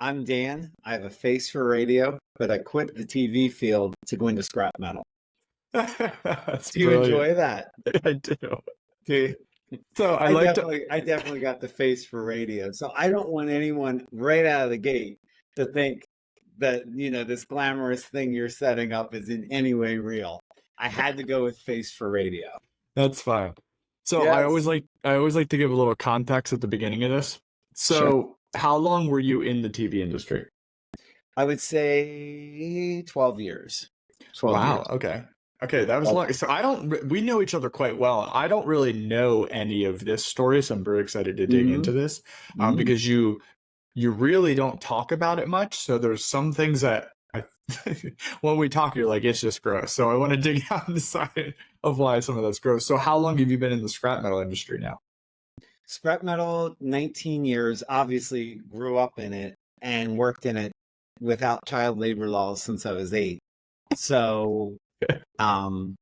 I'm Dan. I have a face for radio, but I quit the TV field to go into scrap metal. That's Do you brilliant. enjoy that? I do. Do you? So I I like to, definitely, I definitely got the face for radio. So I don't want anyone right out of the gate to think that, this glamorous thing you're setting up is in any way real. I had to go with face for radio. that's fine. So Yes. I always like to give a little context at the beginning of this. Sure. So how long were you in the TV industry? I would say 12 years. 12 Wow. years. Okay. Okay, that was Well, long. So we know each other quite well. I don't really know any of this story, so I'm very excited to dig hmm into this, hmm because you really don't talk about it much. So there's some things that when we talk, you're like, it's just gross. So I want to dig down the side of why some of that's gross. So how long have you been in the scrap metal industry now? Scrap metal, 19 years, obviously grew up in it and worked in it without child labor laws since I was 8. So, um,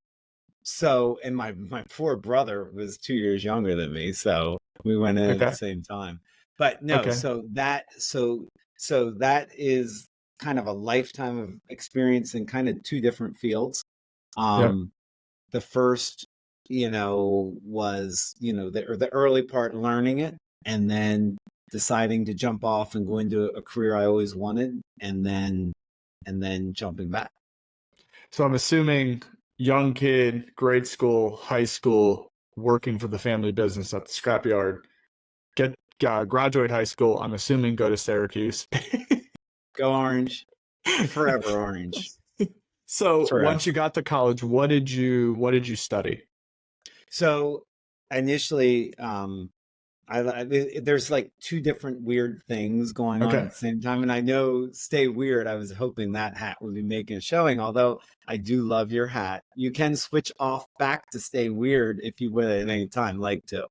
and my poor brother was 2 years younger than me, so we went in at the Okay. same time. But no, Okay. so that is kind of a lifetime of experience in kind of two different fields. Yeah. Um, the first, was, the early part learning it and then deciding to jump off and go into a career I always wanted and then jumping back. So I'm assuming young kid, grade school, high school, working for the family business at the scrapyard, get graduate high school. I'm assuming go to Syracuse. Go Orange, forever Orange, So once you forever. got to college, what did you study? So initially, there's like two different weird things going on Okay. at the same time. And I know Stay Weird, I was hoping that hat would be making a showing, although I do love your hat. You can switch off back to Stay Weird if you would at any time like to,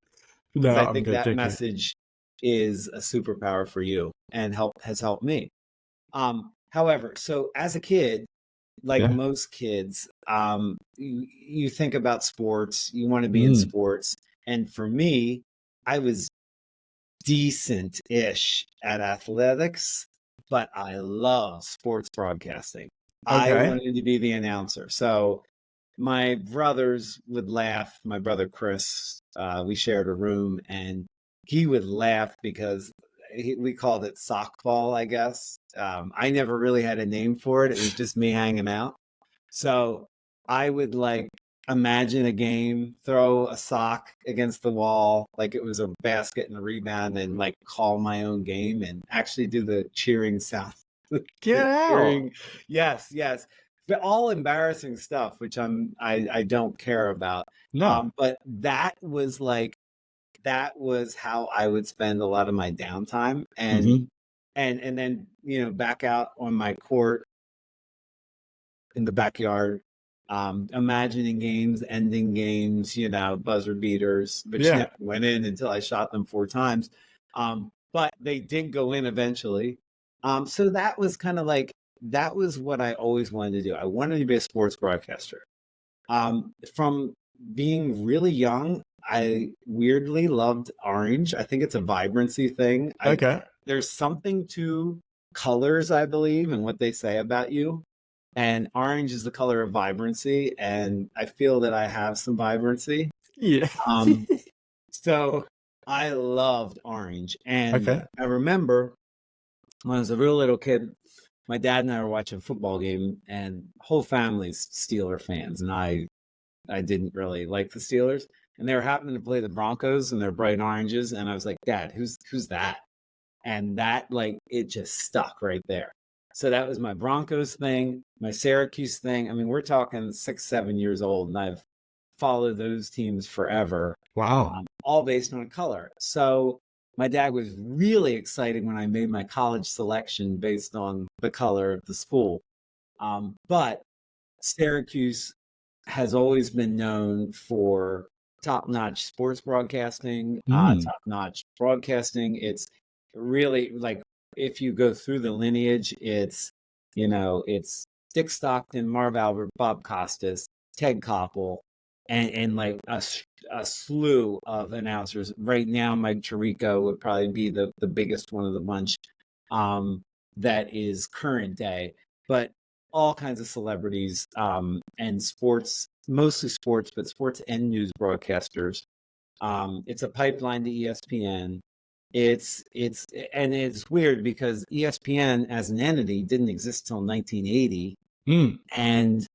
because No, I I'm think good. that Thank you. message is a superpower for you and has helped me. However, so as a kid, like Yeah. most kids, you think about sports, you want to be in Mm. sports. And for me, I was decent-ish at athletics, but I love sports broadcasting. I Okay. wanted to be the announcer. So my brothers would laugh. My brother Chris, we shared a room, and he would laugh because we called it sockball, I guess. I never really had a name for it. It was just me hanging out. So I would like imagine a game, throw a sock against the wall like it was a basket and a rebound, and like call my own game and actually do the cheering sound. Get The out. cheering. Yes, yes. But all embarrassing stuff, which I don't care about. No. But that was how I would spend a lot of my downtime, and Hmm. and then back out on my court in the backyard, imagining games, ending games, buzzer beaters, which Yeah. never went in until I shot them 4 times. But they did go in eventually. So that was kind of like, that was what I always wanted to do. I wanted to be a sports broadcaster. From being really young, I weirdly loved orange. I think it's a vibrancy thing. Okay. There's something to colors, I believe, and what they say about you. And orange is the color of vibrancy, and I feel that I have some vibrancy. Yeah. Um, so I loved orange. And Okay. I remember when I was a real little kid, my dad and I were watching a football game, and whole family's Steeler fans, and I didn't really like the Steelers. And they were happening to play the Broncos, and they're bright oranges, and I was like, Dad, who's that? And that, like, it just stuck right there. So that was my Broncos thing, my Syracuse thing. I mean, we're talking 6, 7 years old, and I've followed those teams forever, Wow. all based on color. So my dad was really excited when I made my college selection based on the color of the school. But Syracuse has always been known for top-notch sports broadcasting, Mm. top-notch broadcasting. It's really like, if you go through the lineage, it's Dick Stockton, Marv Albert, Bob Costas, Ted Koppel, and like a slew of announcers. Right now, Mike Tirico would probably be the biggest one of the bunch. Um, that is current day, but all kinds of celebrities and sports, mostly sports, but sports and news broadcasters. It's a pipeline to ESPN. It's weird because ESPN as an entity didn't exist till 1980. And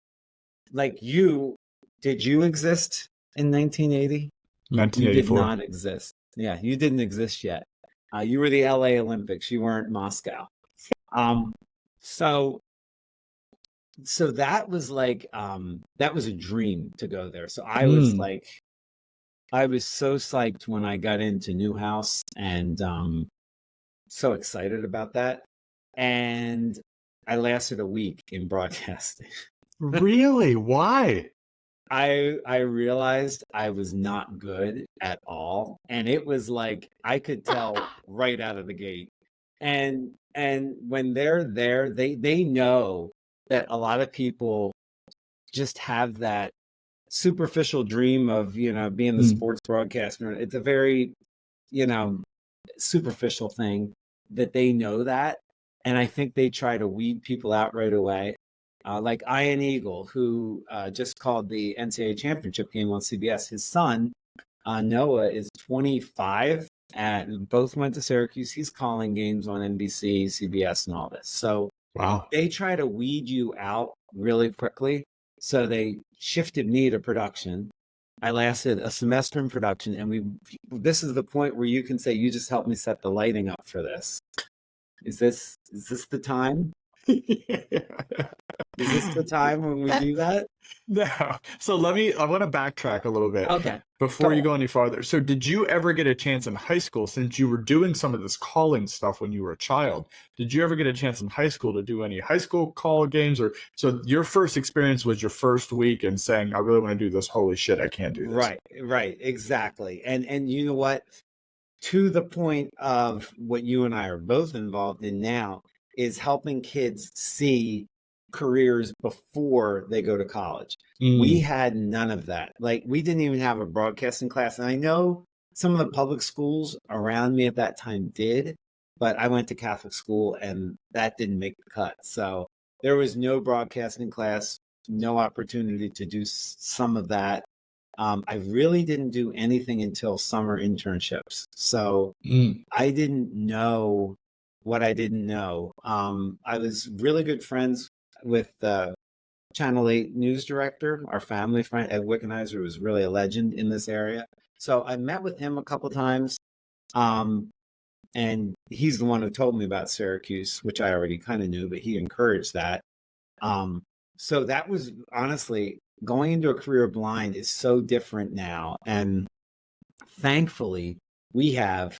like did you exist in 1980? You did 1984. not exist. Yeah, you didn't exist yet. You were the LA Olympics. You weren't Moscow. Um, so that was like that was a dream to go there. So I was like, I was so psyched when I got into Newhouse and so excited about that. And I lasted a week in broadcasting. Really? Why? I realized I was not good at all, and it was like I could tell right out of the gate. And when they're there, they know that a lot of people just have that superficial dream of, being the sports broadcaster. It's a very, you know, superficial thing that they know that. And I think they try to weed people out right away. Like Ian Eagle, who just called the NCAA championship game on CBS. His son, Noah, is 25 and both went to Syracuse. He's calling games on NBC, CBS, and all this. So Wow. they try to weed you out really quickly. So they shifted me to production. I lasted a semester in production, and this is the point where you can say, you just helped me set the lighting up for this. Is this the time? Is this the time when we do that? No. So I want to backtrack a little bit. Okay. Before you go any farther. So did you ever get a chance in high school, since you were doing some of this calling stuff when you were a child? Did you ever get a chance in high school to do any high school call games? Or so your first experience was your first week and saying, I really want to do this. Holy shit, I can't do this. Right. Exactly. And you know what? To the point of what you and I are both involved in now is helping kids see careers before they go to college. We had none of that. Like, we didn't even have a broadcasting class. And I know some of the public schools around me at that time did, but I went to Catholic school and that didn't make the cut. So there was no broadcasting class, no opportunity to do some of that. I really didn't do anything until summer internships. So I didn't know what I didn't know. I was really good friends with the Channel 8 news director, our family friend, Ed Wickenheiser, who was really a legend in this area. So I met with him a couple times. And he's the one who told me about Syracuse, which I already kind of knew, but he encouraged that. So that was honestly, going into a career blind is so different now. And thankfully, we have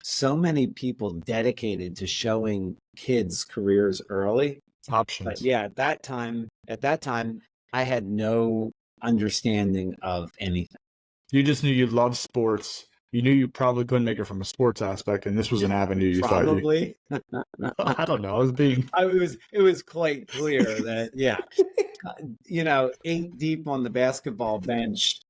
so many people dedicated to showing kids careers early. Options. But yeah, at that time, I had no understanding of anything. You just knew you loved sports. You knew you probably couldn't make it from a sports aspect, and this was an avenue you probably. I don't know. It was quite clear that, yeah, 8 deep on the basketball bench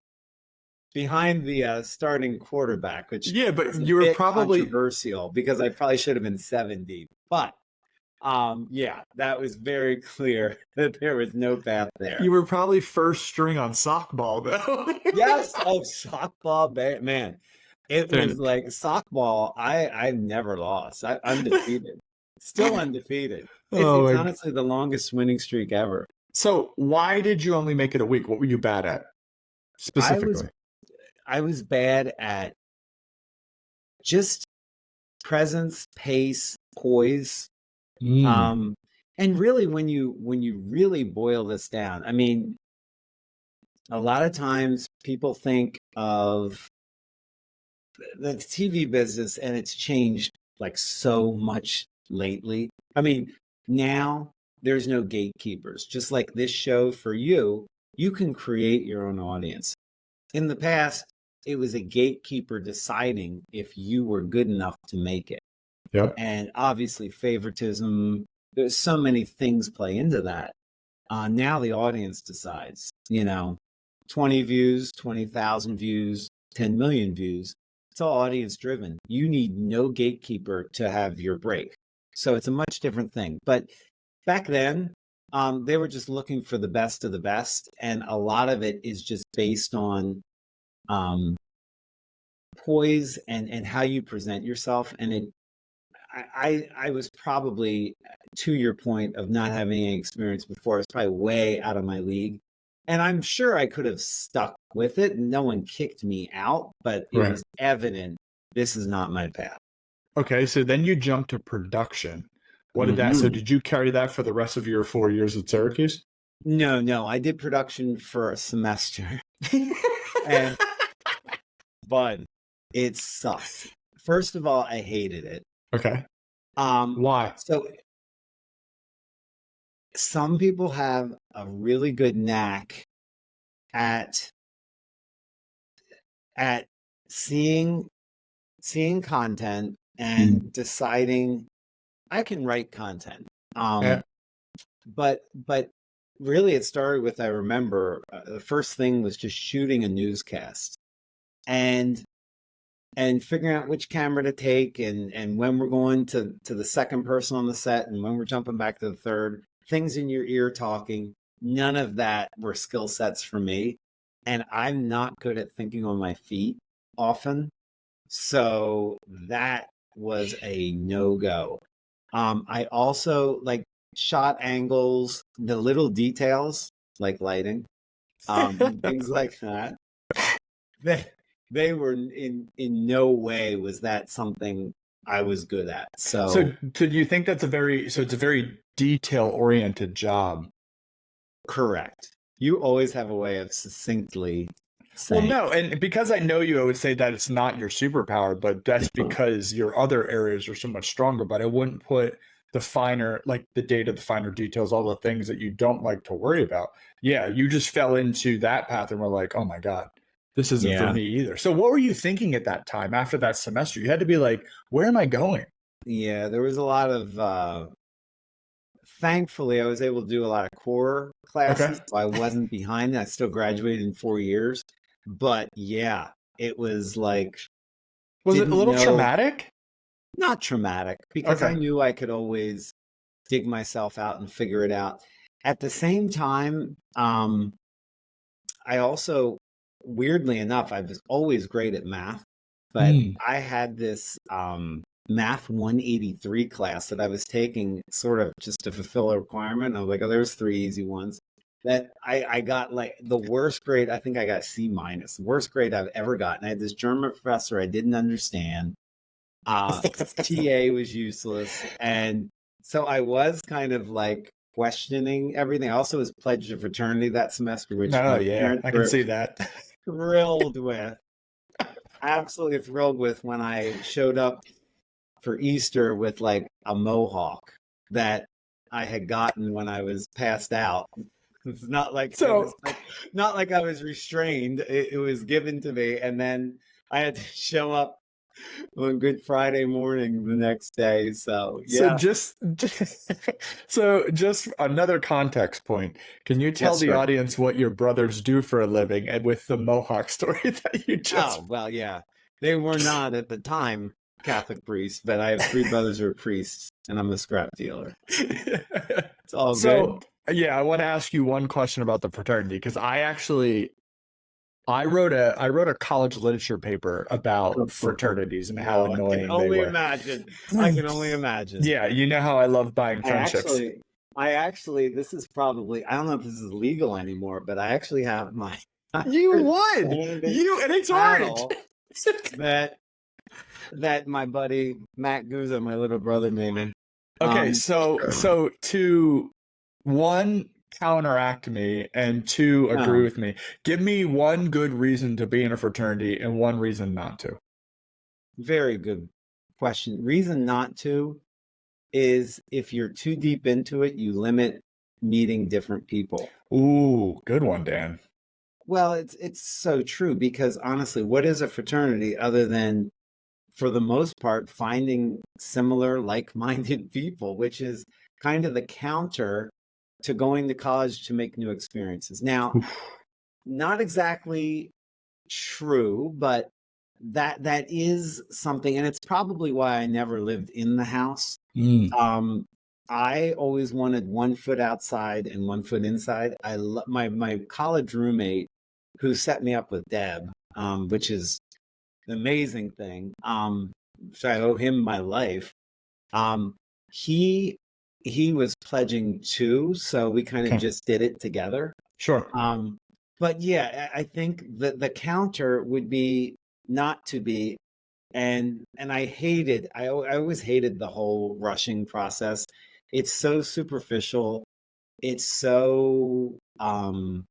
behind the starting quarterback, which but you were probably controversial because I probably should have been 7 deep. But that was very clear that there was no path there. You were probably first string on softball, though. Yes, softball, man. It was like softball. I've never lost. I'm undefeated, still undefeated. It's honestly the longest winning streak ever. So why did you only make it a week? What were you bad at specifically? I was bad at just presence, pace, poise. And really, when you really boil this down, I mean, a lot of times people think of the TV business, and it's changed like so much lately. I mean, now there's no gatekeepers. Just like this show for you can create your own audience. In the past, it was a gatekeeper deciding if you were good enough to make it. Yep. And obviously favoritism, there's so many things play into that. Now the audience decides, 20 views, 20,000 views, 10 million views. It's all audience driven. You need no gatekeeper to have your break. So it's a much different thing. But back then, they were just looking for the best of the best. And a lot of it is just based on poise and how you present yourself. And I was probably, to your point of not having any experience before, I was probably way out of my league. And I'm sure I could have stuck with it. No one kicked me out, but it Right. was evident this is not my path. Okay, so then you jumped to production. What did that? So Mhm. did you carry that for the rest of your 4 years at Syracuse? No, I did production for a semester, and but it sucked. First of all, I hated it. Okay. Um, Why? so some people have a really good knack at at seeing content and deciding I can write content. Yeah. But really it started with, I remember the first thing was just shooting a newscast and figuring out which camera to take and when we're going to the second person on the set and when we're jumping back to the third, things in your ear talking. None of that were skill sets for me. And I'm not good at thinking on my feet often. So that was a no-go. I also like shot angles, the little details like lighting, things like that. They they were in no way was that something I was good at. So, So do you think that's it's a very detail-oriented job? correct. You always have a way of succinctly Well, saying, no, and because I know you, I would say that it's not your superpower, but that's because your other areas are so much stronger. But I wouldn't put the finer, like the data, the finer details, all the things that you don't like to worry about. Yeah, you just fell into that path and were like, oh my God, this isn't for yeah, me either. So what were you thinking at that time after that semester? You had to be like, where am I going? yeah, there was a lot of thankfully I was able to do a lot of core Okay. classes, so I wasn't behind. I still graduated in 4 years. But yeah, it was like Was it a didn't little know, traumatic? not traumatic, because I Okay. knew I could always dig myself out and figure it out. At the same time, I also, weirdly enough, I was always great at math, but Hmm. I had this math 183 class that I was taking sort of just to fulfill a requirement. I was like, oh, there's three easy ones. That I got like the worst grade. I think I got C minus, the worst grade I've ever gotten. I had this German professor I didn't understand. TA was useless. And so I was kind of like questioning everything. I also was pledged to fraternity that semester, which Oh my yeah, parents I can were see that. thrilled with, absolutely thrilled with when I showed up for Easter with like a mohawk that I had gotten when I was passed out. It's not like it was So like not like I was restrained. It was given to me, and then I had to show up on Good Friday morning the next day. So So yeah, just another context point. Can you tell yes, the sir. audience what your brothers do for a living and with the Mohawk story that you just Oh well, yeah. They were not at the time Catholic priests, but I have three brothers who are priests, and I'm a scrap dealer. It's all So good. yeah, I want to ask you one question about the fraternity because I wrote a college literature paper about fraternities and how No, I can annoying they only were. imagine. I can only imagine. Yeah, you know how I love buying I friendships. actually, I actually, this is probably, I don't know if this is legal anymore, but I actually have my You would. candidate You and it's orange. paddle that my buddy Matt Guzzo, my little brother, made me. Okay, Um, so to one counteract me and two agree no, with me. Give me one good reason to be in a fraternity and one reason not to. very good question. Reason not to is if you're too deep into it, you limit meeting different people. Ooh, good one, Dan. Well, it's so true because honestly, what is a fraternity other than, for the most part, finding similar, like-minded people, which is kind of the counter to going to college to make new experiences. Now, not exactly true, but that is something, and it's probably why I never lived in the house. Mm. I always wanted one foot outside and one foot inside. My college roommate who set me up with Deb, which is an amazing thing. So I owe him my life. Um, he he was pledging too, so we kind of Okay. just did it together. Sure. Um, but yeah, I think the counter would be not to be, and I always hated the whole rushing process. It's so superficial. It's so some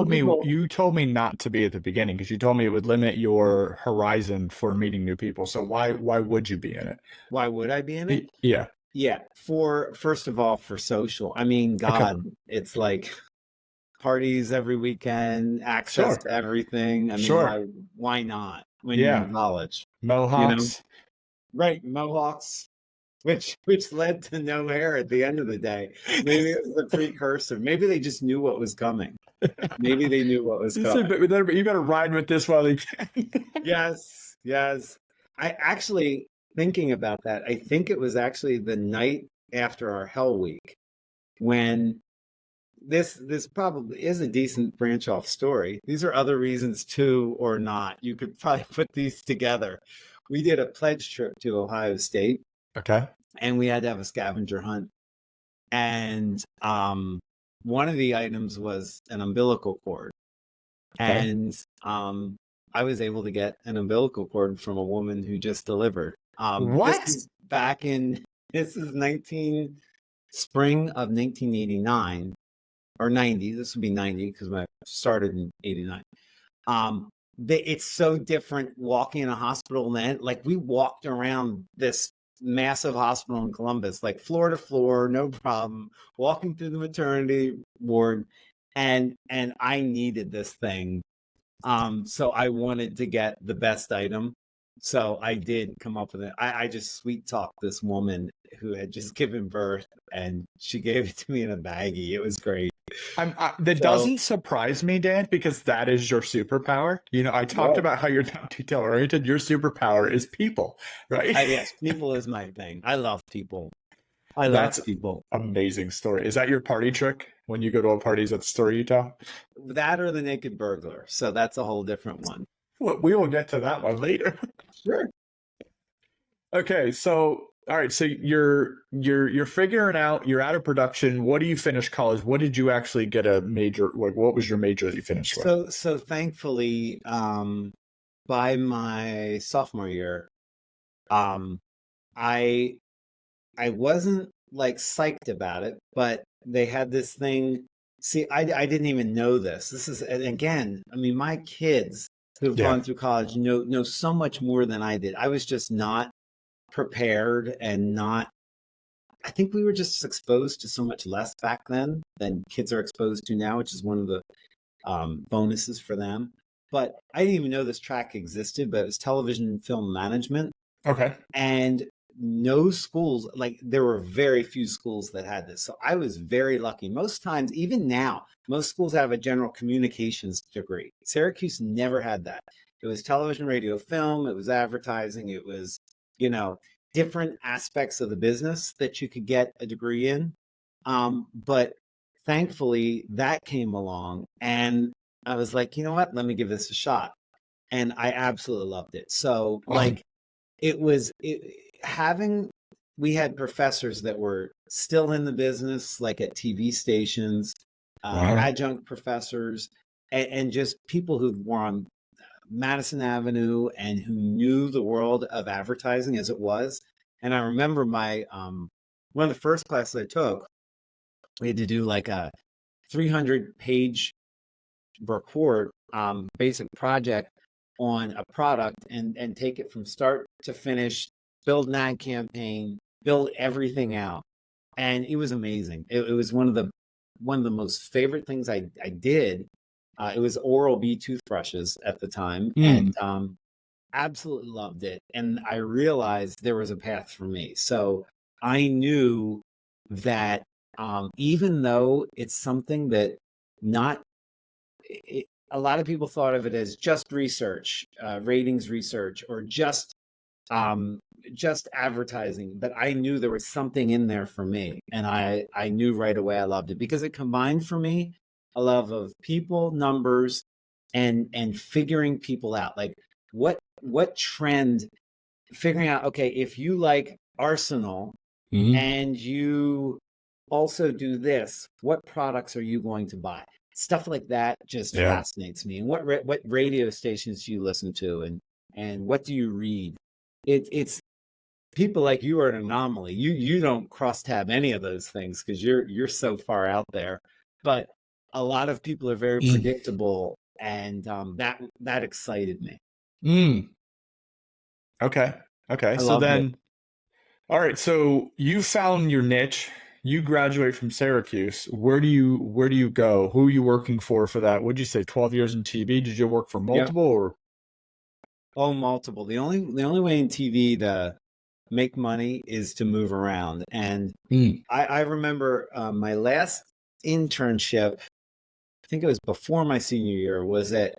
people. You told me not to be at the beginning because you told me it would limit your horizon for meeting new people. So why would you be in it? Why would I be in it? Yeah. Yeah, for first of all, for social. I mean, Okay. God, it's like parties every weekend, access Sure. to everything. I mean, Sure. why not when you're Yeah. in college? You know, Mohawks. right? Mohawks, which led to no hair at the end of the day. Maybe it was a precursor. Maybe they just knew what was coming. Maybe they knew what was You said, coming. but you better ride with this while you can. Yes, yes. I actually thinking about that. I think it was actually the night after our Hell Week when this probably is a decent branch off story. These are other reasons too, or not. You could probably put these together. We did a pledge trip to Ohio State, Okay. and we had to have a scavenger hunt. And one of the items was an umbilical cord. Okay. And I was able to get an umbilical cord from a woman who just delivered. This What? is back in this is 19 spring of 1989 or 90. This would be 90 because I started in 89. It's so different walking in a hospital then. Like we walked around this massive hospital in Columbus, like floor to floor, no problem, walking through the maternity ward, and I needed this thing. So I wanted to get the best item. So I did come up with it. I just sweet talked this woman who had just given birth, and she gave it to me in a baggie. It was great. That So doesn't surprise me, Dan, because that is your superpower. You know, I talked right. about how you're not detail oriented. Your superpower is people, right? Yes, people is my thing. I love people. I love That's people. amazing story. Is that your party trick when you go to a party? Is that the story you tell? That or the naked burglar. So that's a whole different one. Well, we will get to that one later. Sure. Okay, so all right, so you're figuring out you're out of production. What do you finish college? What did you actually get a major? Like, what was your major that you finished with? So thankfully, by my sophomore year, um, I I wasn't like psyched about it, but they had this thing. See, I didn't even know this. This is, and again, I mean, my kids who've Yeah. gone through college know so much more than I did. I was just not prepared and not. I think we were just exposed to so much less back then than kids are exposed to now, which is one of the bonuses for them. But I didn't even know this track existed, but it was television and film management. Okay. And no schools, like there were very few schools that had this. So I was very lucky. Most times, even now, most schools have a general communications degree. Syracuse never had that. It was television, radio, film, it was advertising, it was, you know, different aspects of the business that you could get a degree in. But thankfully, that came along, and I was like, you know what? Let me give this a shot. And I absolutely loved it. So, Awesome. like, having we had professors that were still in the business, like at TV stations, Wow. adjunct professors, and just people who were on Madison Avenue and who knew the world of advertising as it was. And I remember my one of the first classes I took, we had to do like a 300-page report, basic project on a product and take it from start to finish, build an ad campaign, build everything out. And it was amazing. It was one of the most favorite things I did. It was Oral-B toothbrushes at the time, Mm. and absolutely loved it. And I realized there was a path for me. So I knew that even though it's something that not a lot of people thought of it as just research, ratings research, or just just advertising, but I knew there was something in there for me. And I knew right away I loved it because it combined for me a love of people, numbers, and figuring people out. Like what trend, figuring out, okay, if you like Arsenal Mhm. and you also do this, what products are you going to buy? Stuff like that just Yeah. fascinates me. And what radio stations do you listen to, and what do you read? It's people like you are an anomaly. You don't cross tab any of those things because you're so far out there. But a lot of people are very Mm. predictable, and that excited me. Mm. Okay. Okay. I So loved it. then, all right. So you found your niche. You graduate from Syracuse. Where do you go? Who are you working for that? What'd you say? 12 years in TV? Did you work for Yep. multiple or? Oh, multiple. The only way in TV to make money is to move around. And Mm. I remember my last internship, I think it was before my senior year, was at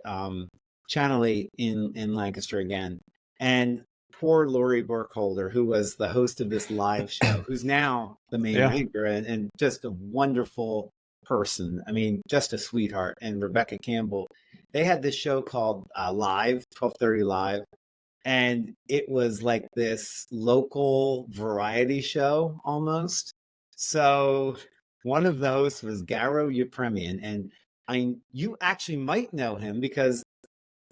Channel 8 in Lancaster again. And poor Lori Burkholder, who was the host of this live show, who's now the main Yeah. anchor, and just a wonderful person. I mean, just a sweetheart. And Rebecca Campbell, they had this show called Live, 12:30 Live. And it was like this local variety show almost. So one of those was Garo Yepremian, and you actually might know him because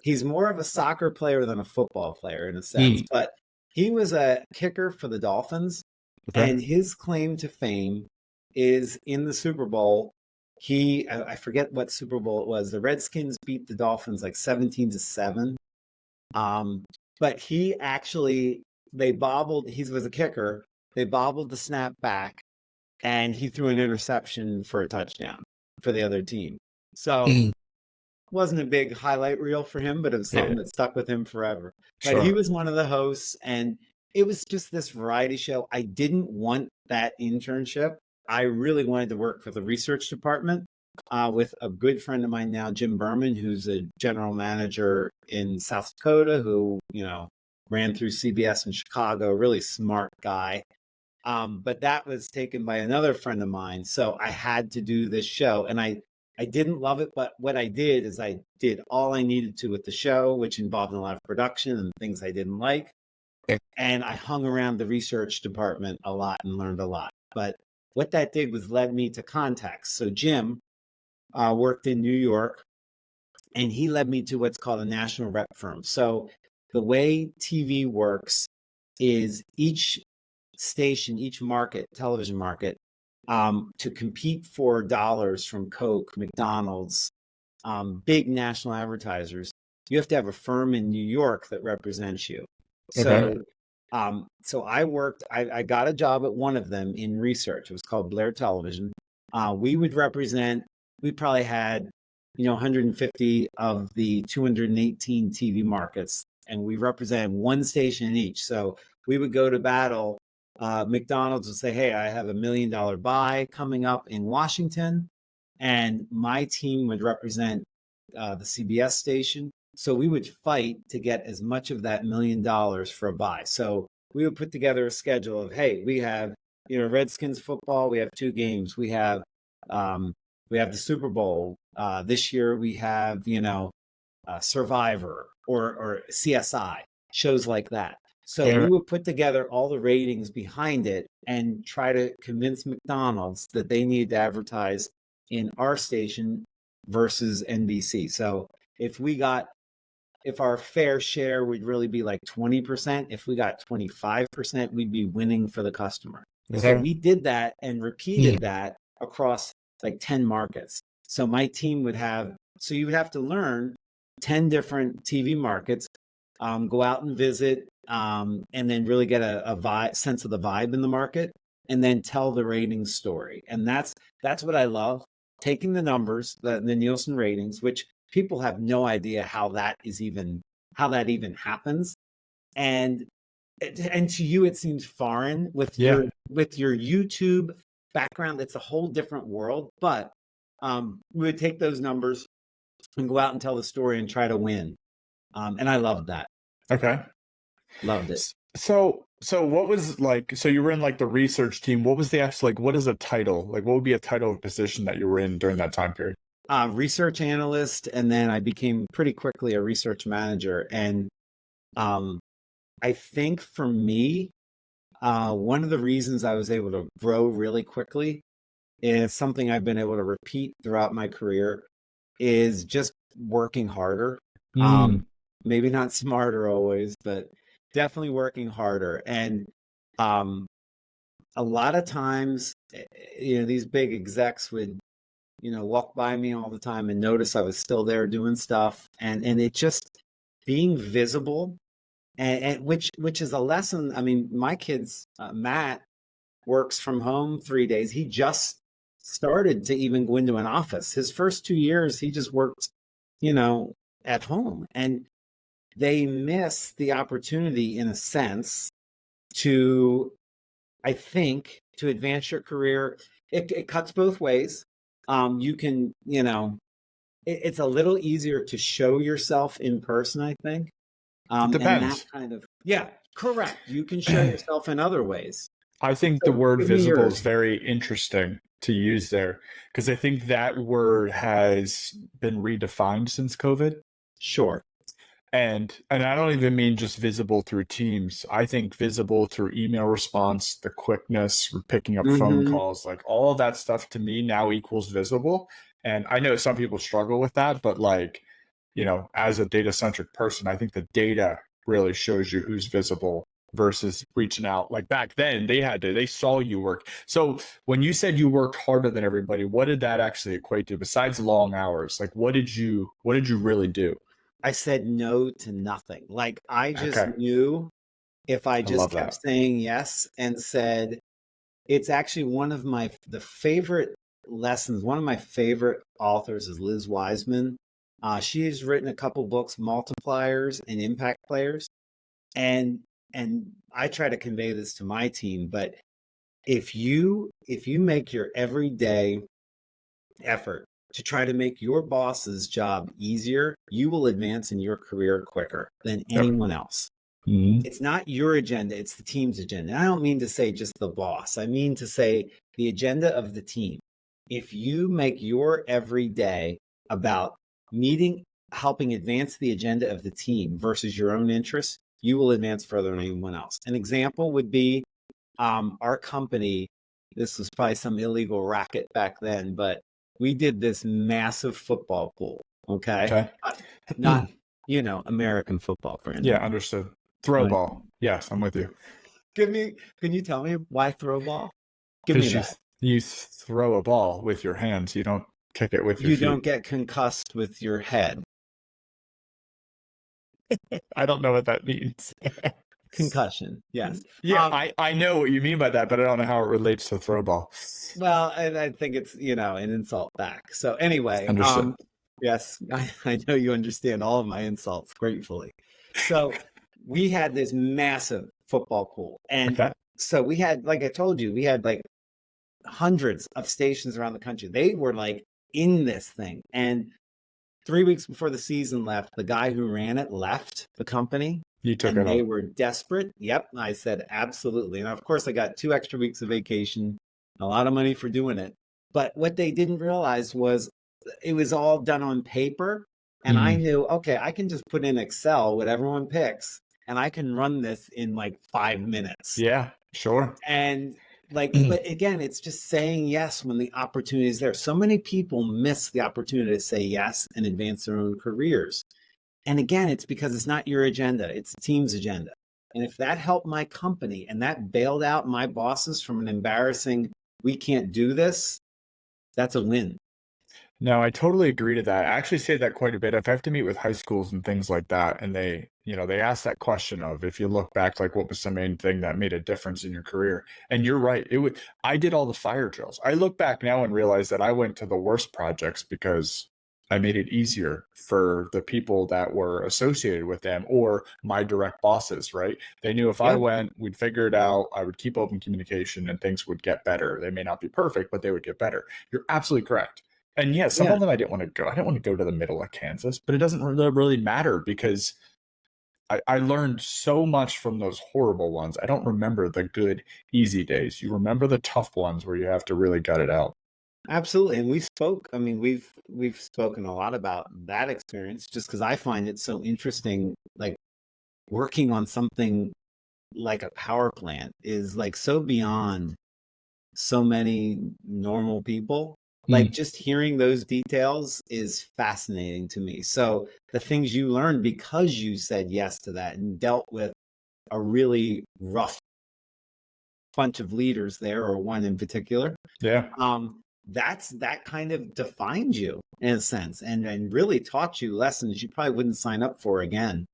he's more of a soccer player than a football player in a sense, Mm. but he was a kicker for the Dolphins, Okay. and his claim to fame is in the Super Bowl. I forget what Super Bowl it was. The Redskins beat the Dolphins like 17-7. Um, but he actually, they bobbled, he was a kicker. They bobbled the snap back, and he threw an interception for a touchdown for the other team. So Mm. wasn't a big highlight reel for him, but it was Yeah. something that stuck with him forever. But he Sure. was one of the hosts, and it was just this variety show. I didn't want that internship. I really wanted to work for the research department with a good friend of mine now, Jim Berman, who's a general manager in South Dakota, who, ran through CBS in Chicago, really smart guy. But that was taken by another friend of mine. So I had to do this show, and I didn't love it, but what I did is I did all I needed to with the show, which involved a lot of production and things I didn't like. Okay. And I hung around the research department a lot and learned a lot. But what that did was led me to contacts. So Jim worked in New York, and he led me to what's called a national rep firm. So the way TV works is each station, each market, television market, to compete for dollars from Coke, McDonald's, big national advertisers, you have to have a firm in New York that represents you. Okay. So I got a job at one of them in research. It was called Blair Television. We would represent, we probably had, 150 of the 218 TV markets, and we represented one station in each. So we would go to battle. McDonald's would say, hey, I have $1 million buy coming up in Washington. And my team would represent the CBS station. So we would fight to get as much of that $1 million for a buy. So we would put together a schedule of, hey, we have, Redskins football. We have 2 games. We have the Super Bowl. This year we have, Survivor or CSI, shows like that. So we Yeah. would put together all the ratings behind it and try to convince McDonald's that they need to advertise in our station versus NBC. So if our fair share would really be like 20%, if we got 25%, we'd be winning for the customer. So Okay. we did that and Mm. repeated that across like 10 markets. So my team so you would have to learn 10 different TV markets, go out and visit, and then really get a sense of the vibe in the market, and then tell the ratings story. And that's what I love, taking the numbers, the Nielsen ratings, which people have no idea how that even happens. And to you, it seems foreign with Yeah. your YouTube background. It's a whole different world, but we would take those numbers and go out and tell the story and try to win. And I loved that. Okay. Loved it. So what was like, so you were in like the research team. What was the actual, like, what is a title? Like, what would be a title of position that you were in during that time period? Research analyst, and then I became pretty quickly a research manager. And um, I think for me, one of the reasons I was able to grow really quickly is something I've been able to repeat throughout my career is just working harder. Um, Mm, maybe not smarter always, but definitely working harder. And um, a lot of times, these big execs would, walk by me all the time and notice I was still there doing stuff. And it just being visible and which is a lesson. I mean, my kids, Matt works from home 3 days. He just started to even go into an office. His first 2 years, he just worked, you know, at home. And they miss the opportunity, in a sense, to, I think, to advance your career. It cuts both ways. You can, it's a little easier to show yourself in person, I think. it And that depends. kind of, yeah, correct. You can show yourself in other ways. I think the So word give me visible is yours. very interesting to use there because I think that word has been redefined since COVID. Sure. And I don't even mean just visible through Teams. I think visible through email response, the quickness, picking up phone Hmm. calls, like all of that stuff to me now equals visible. And I know some people struggle with that, but like, as a data centric person, I think the data really shows you who's visible versus reaching out. Like back then, they saw you work. So when you said you worked harder than everybody, what did that actually equate to besides long hours? Like what did you really do? I said no to nothing. Like I just Okay. knew if I I just love kept that. saying yes and said, it's actually one of the favorite lessons. One of my favorite authors is Liz Wiseman. She's written a couple books, Multipliers and Impact Players. And and I try to convey this to my team, but if you make your everyday effort to try to make your boss's job easier, you will advance in your career quicker than Yep. anyone else. Mhm. It's not your agenda, it's the team's agenda. And I don't mean to say just the boss, I mean to say the agenda of the team. If you make your everyday about meeting, helping advance the agenda of the team versus your own interests, you will advance further than anyone else. An example would be our company. This was probably some illegal racket back then, but we did this massive football pool. Okay. Okay. Not, American football for Yeah, anyone. understood. Throw Like, ball. Yes, I'm with you. can you tell me why throw ball? Give me Because you that. you throw a ball with your hands. You don't kick it with your You feet. don't get concussed with your head. I don't know what that means. Concussion, yes. Yeah, I know what you mean by that, but I don't know how it relates to throw ball. Well, and I think it's, an insult back. So anyway, Understood. yes, I know you understand all of my insults gratefully. So we had this massive football pool. And Okay. so we had, like I told you, we had like hundreds of stations around the country. They were like in this thing. And 3 weeks before the season left, the guy who ran it left the company You took and it they all. were desperate. Yep. I said, absolutely. And of course, I got 2 extra weeks of vacation, a lot of money for doing it. But what they didn't realize was it was all done on paper. And I Mm. knew, okay, I can just put in Excel what everyone picks and I can run this in like 5 minutes. Yeah, sure. And like, but again, it's just saying yes when the opportunity is there. So many people miss the opportunity to say yes and advance their own careers. And again, it's because it's not your agenda, it's the team's agenda. And if that helped my company and that bailed out my bosses from an embarrassing, we can't do this, that's a win. No, I totally agree to that. I actually say that quite a bit. If I have to meet with high schools and things like that, and they ask that question of if you look back, like what was the main thing that made a difference in your career? And you're right. I did all the fire drills. I look back now and realize that I went to the worst projects because I made it easier for the people that were associated with them or my direct bosses, right? They knew if I Yeah, went, we'd figure it out, I would keep open communication and things would get better. They may not be perfect, but they would get better. You're absolutely correct. And yeah, some yeah, of them I didn't want to go. I didn't want to go to the middle of Kansas, but it doesn't really matter because I learned so much from those horrible ones. I don't remember the good, easy days. You remember the tough ones where you have to really gut it out. Absolutely. And we spoke, I mean, we've spoken a lot about that experience just because I find it so interesting. Like working on something like a power plant is like so beyond so many normal people. Like Mm, just hearing those details is fascinating to me. So the things you learned because you said yes to that and dealt with a really rough bunch of leaders there, or one in particular, yeah. that kind of defined you in a sense, and really taught you lessons you probably wouldn't sign up for again.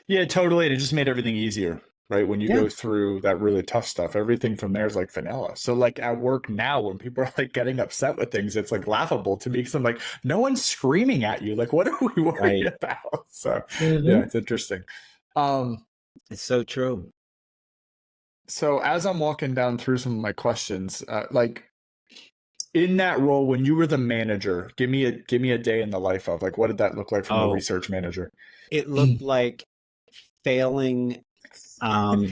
Yeah, totally. And it just made everything easier, right? When you Yeah, go through that really tough stuff, everything from there is like vanilla. So, like at work now, when people are like getting upset with things, it's like laughable to me because I'm like, no one's screaming at you. Like, what are we worried right. about? So, yeah, Hmm. it's interesting. Um, It's so true. so as I'm walking down through some of my questions, like in that role when you were the manager, give me a day in the life of like what did that look like from a Oh, research manager? it looked like failing. Um,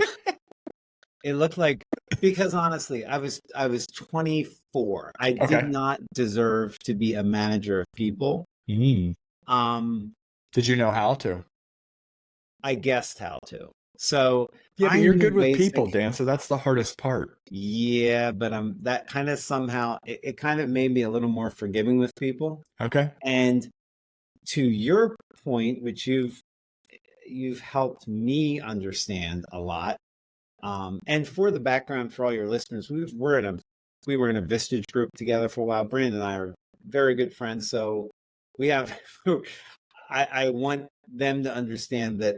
it looked like, because honestly, I was 24. I did Okay. not deserve to be a manager of people. Mm. Um, Did you know how to? I guessed how to. So Yeah, but I you're knew good with people, basic. Dan, so that's the hardest part. Yeah, but that kind of somehow it kind of made me a little more forgiving with people. Okay. And to your point, which you've helped me understand a lot. And for the background for all your listeners, we were in a Vistage group together for a while. Brandon and I are very good friends, so we have. I want them to understand that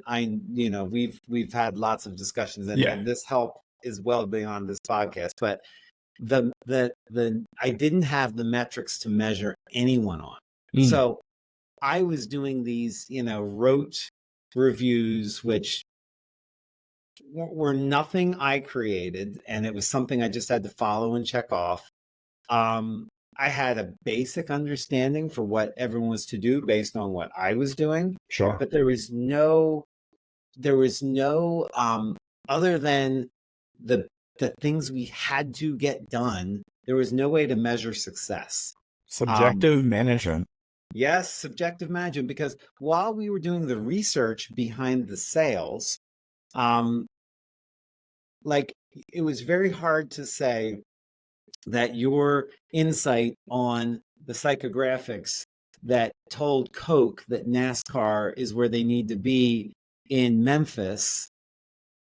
we've had lots of discussions, Yeah. and this help is well beyond this podcast. But the I didn't have the metrics to measure anyone on, Mm, so I was doing these rote reviews, which were nothing I created, and it was something I just had to follow and check off. I had a basic understanding for what everyone was to do based on what I was doing, sure. but there was no other than the the things we had to get done. There was no way to measure success. Um, Subjective management. yes, subjective management, because while we were doing the research behind the sales, um, like it was very hard to say that your insight on the psychographics that told Coke that NASCAR is where they need to be in Memphis,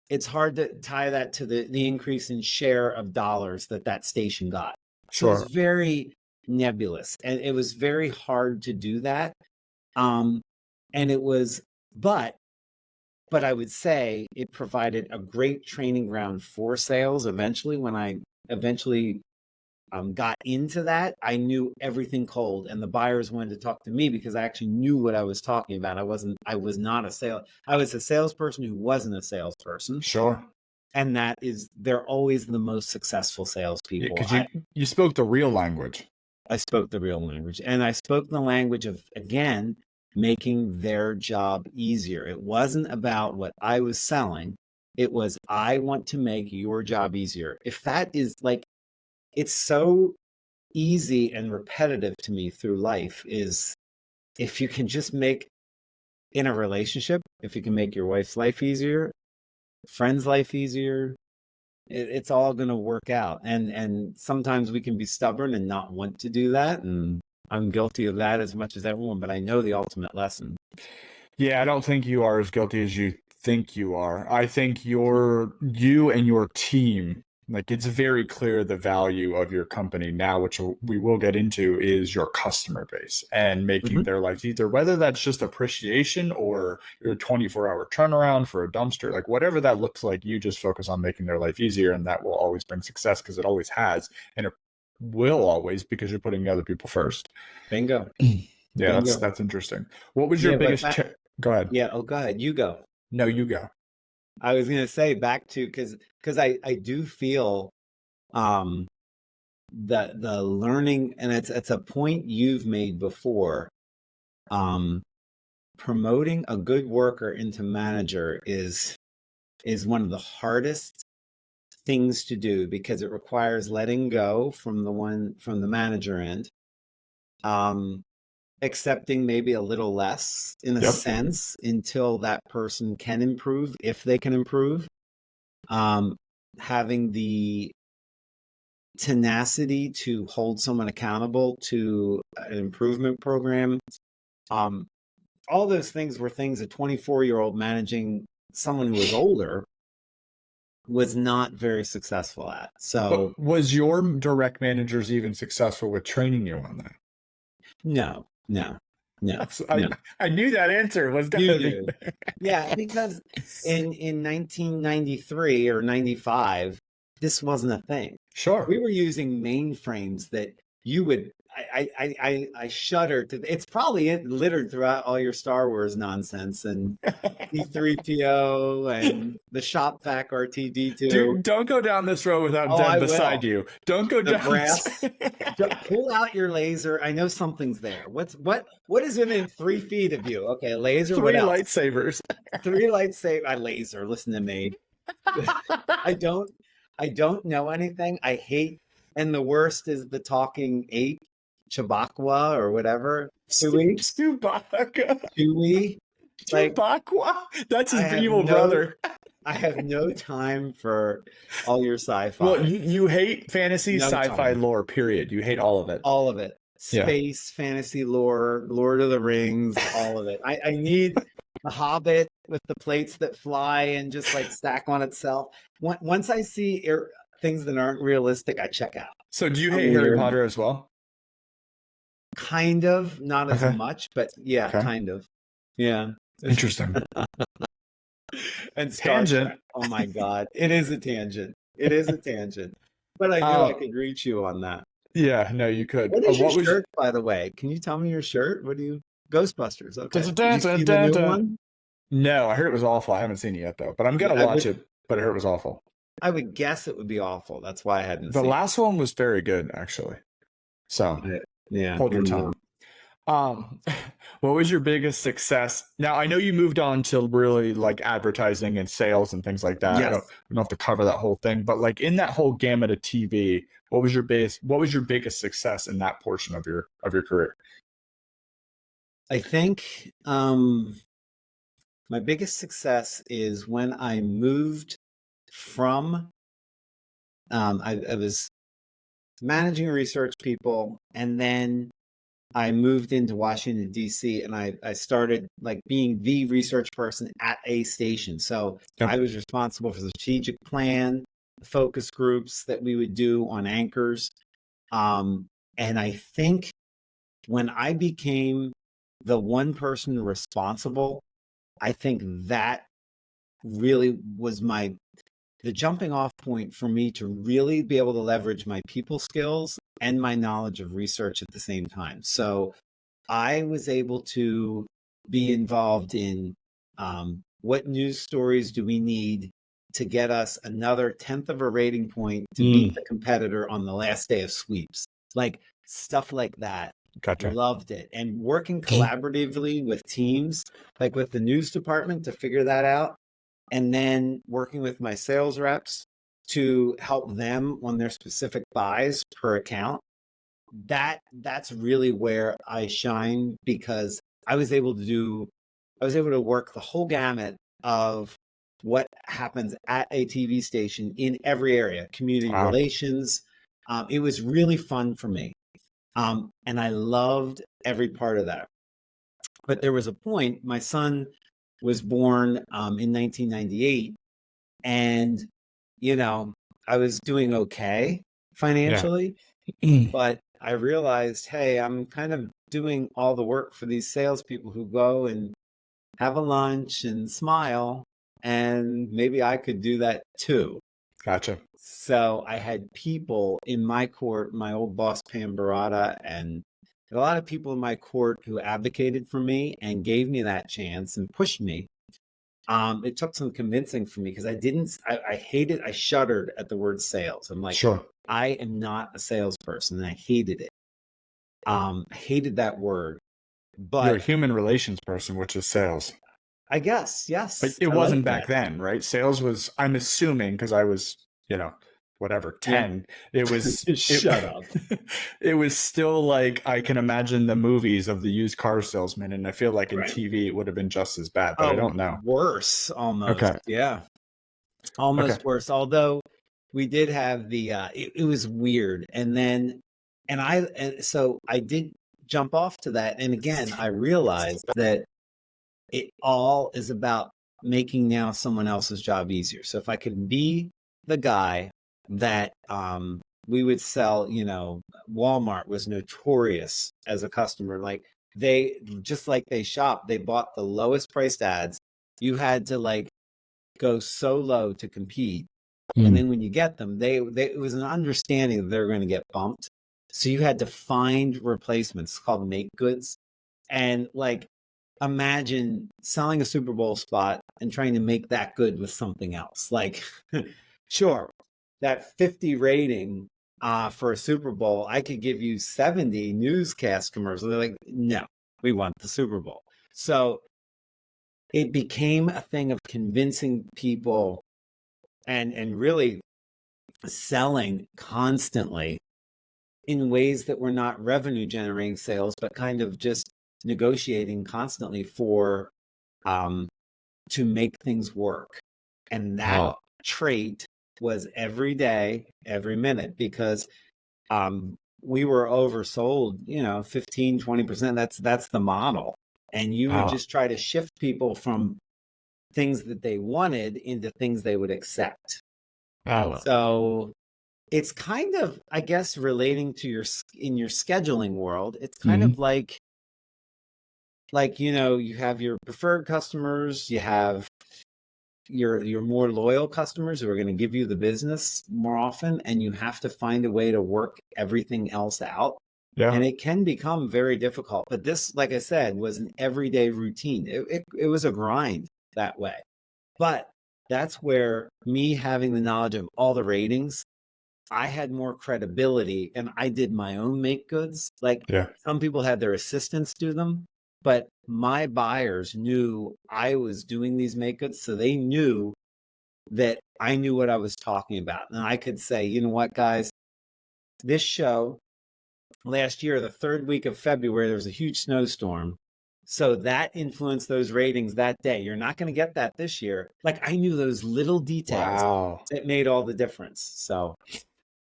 it's hard to tie that to the increase in share of dollars that station got. So it's Sure. very nebulous, and it was very hard to do that. Um, and it was, but but I would say it provided a great training ground for sales. Eventually, when I eventually got into that, I knew everything cold, and the buyers wanted to talk to me because I actually knew what I was talking about. I was not a I was a salesperson who wasn't a salesperson. Sure. And they're always the most successful Yeah, salespeople. because you spoke the real language. I spoke the real language, and I spoke the language of, again, making their job easier. It wasn't about what I was selling. It was, I want to make your job easier. If that is like, it's so easy and repetitive to me through life, is if you can just make, in a relationship, if you can make your wife's life easier, friend's life easier, it's all going to work out. And sometimes we can be stubborn and not want to do that, and I'm guilty of that as much as everyone, but I know the ultimate lesson. Yeah, I don't think you are as guilty as you think you are. I think you and your team, like it's very clear the value of your company now, which we will get into, is your customer base and making Mhm. their lives easier, whether that's just appreciation or your 24-hour turnaround for a dumpster, like whatever that looks like, you just focus on making their life easier, and that will always bring success because it always has, and it will always because you're putting other people first. Bingo. Yeah, that's Bingo. that's interesting. What was your Yeah, but biggest Go ahead. yeah, oh, go ahead. You go. No, you go. I was going to say back to, because I do feel um the learning, and it's a point you've made before. Um promoting a good worker into manager is one of the hardest things to do, because it requires letting go from the manager end, accepting maybe a little less in a Yep. sense until that person can improve, if they can improve. Having the tenacity to hold someone accountable to an improvement program. All those things were things a 24-year-old managing someone who was older was not very successful at. So But was your direct managers even successful with training you on that? no. I knew that answer was going You to be do. there. Yeah, because in 1993 or 95, this wasn't a thing. Sure. We were using mainframes that you would. I shudder to. It's probably littered throughout all your Star Wars nonsense and C3PO and the shop vac RTD2. Dude, don't go down this road without Oh, I Deb beside will. you. Don't go The down this. brass. Pull out your laser. I know something's there. What is within 3 feet of you? Okay, a laser. What 3 else? lightsabers. 3 lightsaber. I laser. Listen to me. I don't know anything. I hate, and the worst is the talking ape, Chewbacca or whatever. Chewie. Chewbacca. Chewie. Like, Chewbacca. That's I his have evil no brother. I have no time for all your sci-fi. Well, you hate fantasy No sci-fi time. lore, period. You hate all of it. All of it. Yeah. Space, fantasy lore, Lord of the Rings, all of it. I need the Hobbit with the plates that fly and just like stack on itself. Once I see things that aren't realistic, I check out. So do you I'm hate Harry weird. Potter as well? Kind of, not as Okay. much, but yeah, Okay. kind of. Yeah. Interesting. And Star Tangent. Trek. Oh my God. It is a tangent. It is a tangent. But I knew I could reach you on that. Yeah, no, you could. What is your shirt, by the way? Can you tell me your shirt? What do you Ghostbusters? Okay. Did you see the new one? No, I heard it was awful. I haven't seen it yet though, but I'm gonna watch it. But I heard it was awful. I would guess it would be awful. That's why I hadn't The seen last one was very good, actually. So yeah, hold your tongue. What was your biggest success? Now I know you moved on to really like advertising and sales and things like that. Yes. I don't have to cover that whole thing, but like in that whole gamut of TV, what was your biggest success in that portion of your career? I think my biggest success is when I moved from I was managing research people, and then I moved into Washington, D.C., and I started like being the research person at a station. So Yep. I was responsible for the strategic plan, the focus groups that we would do on anchors. And I think when I became the one person responsible, I think that really was the jumping off point for me to really be able to leverage my people skills and my knowledge of research at the same time. So I was able to be involved in what news stories do we need to get us another 10th of a rating point to beat the competitor on the last day of sweeps, like stuff like that. Gotcha. Loved it. And working collaboratively with teams, like with the news department to figure that out. And then working with my sales reps to help them on their specific buys per account. That's really where I shine, because I was able to work the whole gamut of what happens at a TV station in every area, community relations. It was really fun for me. And I loved every part of that. But there was a point, my son was born in 1998, and I was doing okay financially, but I realized, hey, I'm kind of doing all the work for these salespeople who go and have a lunch and smile, and maybe I could do that too. Gotcha. So I had people in my court, my old boss, Pam Barada, and a lot of people in my court who advocated for me and gave me that chance and pushed me. It took some convincing for me, because I shuddered at the word sales. I'm like, sure, I am not a salesperson, and I hated it. I hated that word. You're a But human relations person, which is sales. I guess, But yes, it I like wasn't back that. then, right? Sales was, I'm assuming, because I was, whatever, Yeah. 10. It was Shut up. it was still like I can imagine the movies of the used car salesman, and I feel like in Right. TV it would have been just as bad, but I Oh, don't know. worse almost. Okay. Yeah. Okay. Almost worse. Although we did have it was weird. And so I did jump off to that. And again, I realized that it all is about making now someone else's job easier. So if I could be the guy that we would sell, Walmart was notorious as a customer. Like they just like they shop, they bought the lowest priced ads. You had to like go so low to compete. And Mm. then when you get them, they it was an understanding that they're going to get bumped. So you had to find replacements. It's called make goods. And like imagine selling a Super Bowl spot and trying to make that good with something else. Like, sure, that 50 rating for a Super Bowl, I could give you 70 newscast commercials. They're like, no, we want the Super Bowl. So it became a thing of convincing people and really selling constantly in ways that were not revenue generating sales, but kind of just negotiating constantly for um, to make things work. And that Wow. trait was every day, every minute, because we were oversold, 15, 20%. That's the model. And you would Wow. just try to shift people from things that they wanted into things they would accept. Wow. So it's kind of, I guess, relating to in your scheduling world, it's kind Mm-hmm. of like you have your preferred customers, you have your more loyal customers who are going to give you the business more often, and you have to find a way to work everything else out. Yeah. And it can become very difficult. But this, like I said, was an everyday routine. It was a grind that way. But that's where me having the knowledge of all the ratings, I had more credibility and I did my own make goods. Like Yeah. some people had their assistants do them, but my buyers knew I was doing these make goods. So they knew that I knew what I was talking about. And I could say, you know what, guys, this show last year, the third week of February, there was a huge snowstorm. So that influenced those ratings that day. You're not going to get that this year. Like I knew those little details Wow. that made all the difference. So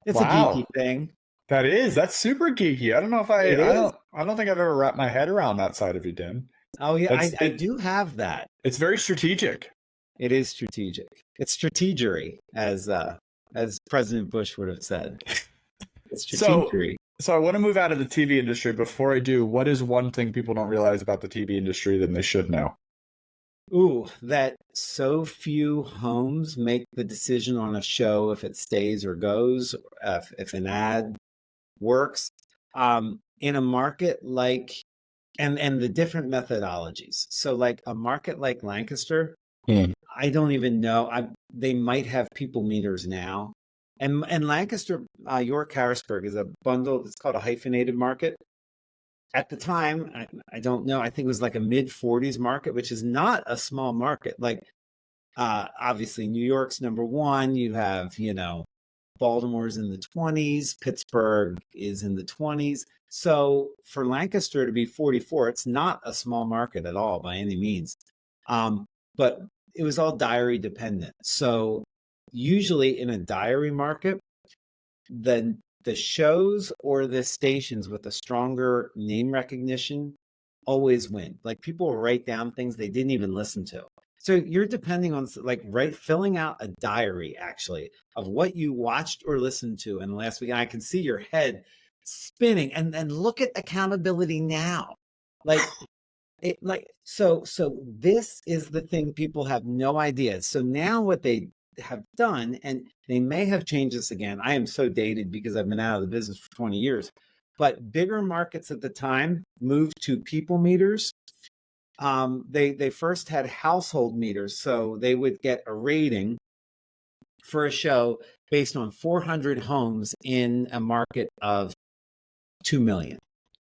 it's a geeky Wow. thing. That's super geeky. I don't know if It is. I don't think I've ever wrapped my head around that side of you, Dan. Oh yeah, That's I it. do have that. It's very strategic. It is strategic. It's strategery, as President Bush would have said. It's So, strategery. so I want to move out of the TV industry. Before I do, what is one thing people don't realize about the TV industry that they should know? Ooh, that so few homes make the decision on a show if it stays or goes, if an ad works. In a market like, and the different methodologies. So, like a market like Lancaster, Mm. I don't even know. They might have people meters now. And Lancaster, York Harrisburg is a bundle. It's called a hyphenated market. At the time, I don't know. I think it was like a mid 40s market, which is not a small market. Like obviously, New York's number one. You have, Baltimore's in the 20s. Pittsburgh is in the 20s. So for Lancaster to be 44, it's not a small market at all by any means. But it was all diary dependent. So usually in a diary market, the shows or the stations with a stronger name recognition always win. Like people will write down things they didn't even listen to. So you're depending on like filling out a diary actually of what you watched or listened to in the last week. And I can see your head spinning and look at accountability now. Like so this is the thing people have no idea. So now what they have done, and they may have changed this again. I am so dated because I've been out of the business for 20 years. But bigger markets at the time moved to people meters. They first had household meters, so they would get a rating for a show based on 400 homes in a market of 2 million.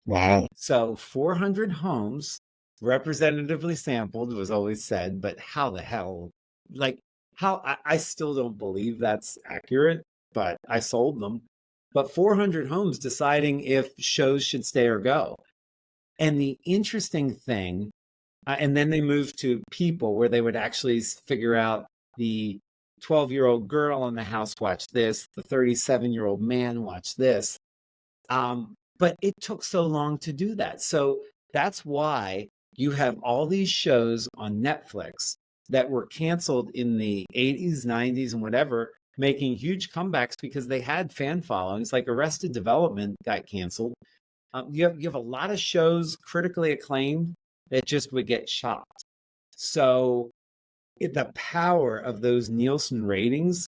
Wow. So 400 homes, representatively sampled, was always said, but how the hell, like, I still don't believe that's accurate, but I sold them. But 400 homes deciding if shows should stay or go. And the interesting thing, and then they moved to people where they would actually figure out the 12-year-old girl in the house watch this, the 37-year-old man watch this. But it took so long to do that. So that's why you have all these shows on Netflix that were canceled in the 80s, 90s, and whatever, making huge comebacks because they had fan followings. Like Arrested Development got canceled. You have a lot of shows critically acclaimed that just would get shopped. So the power of those Nielsen ratings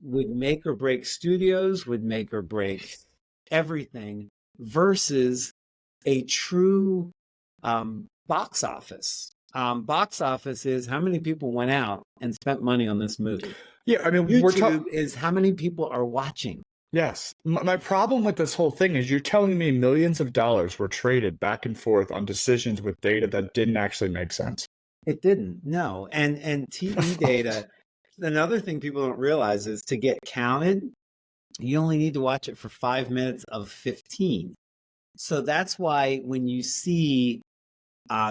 would make or break studios, would make or break everything versus a true box office. Box office is how many people went out and spent money on this movie. Yeah, I mean, YouTube is how many people are watching. Yes. My problem with this whole thing is you're telling me millions of dollars were traded back and forth on decisions with data that didn't actually make sense. It didn't, no. And TV data, another thing people don't realize is to get counted, you only need to watch it for 5 minutes of 15. So that's why when you see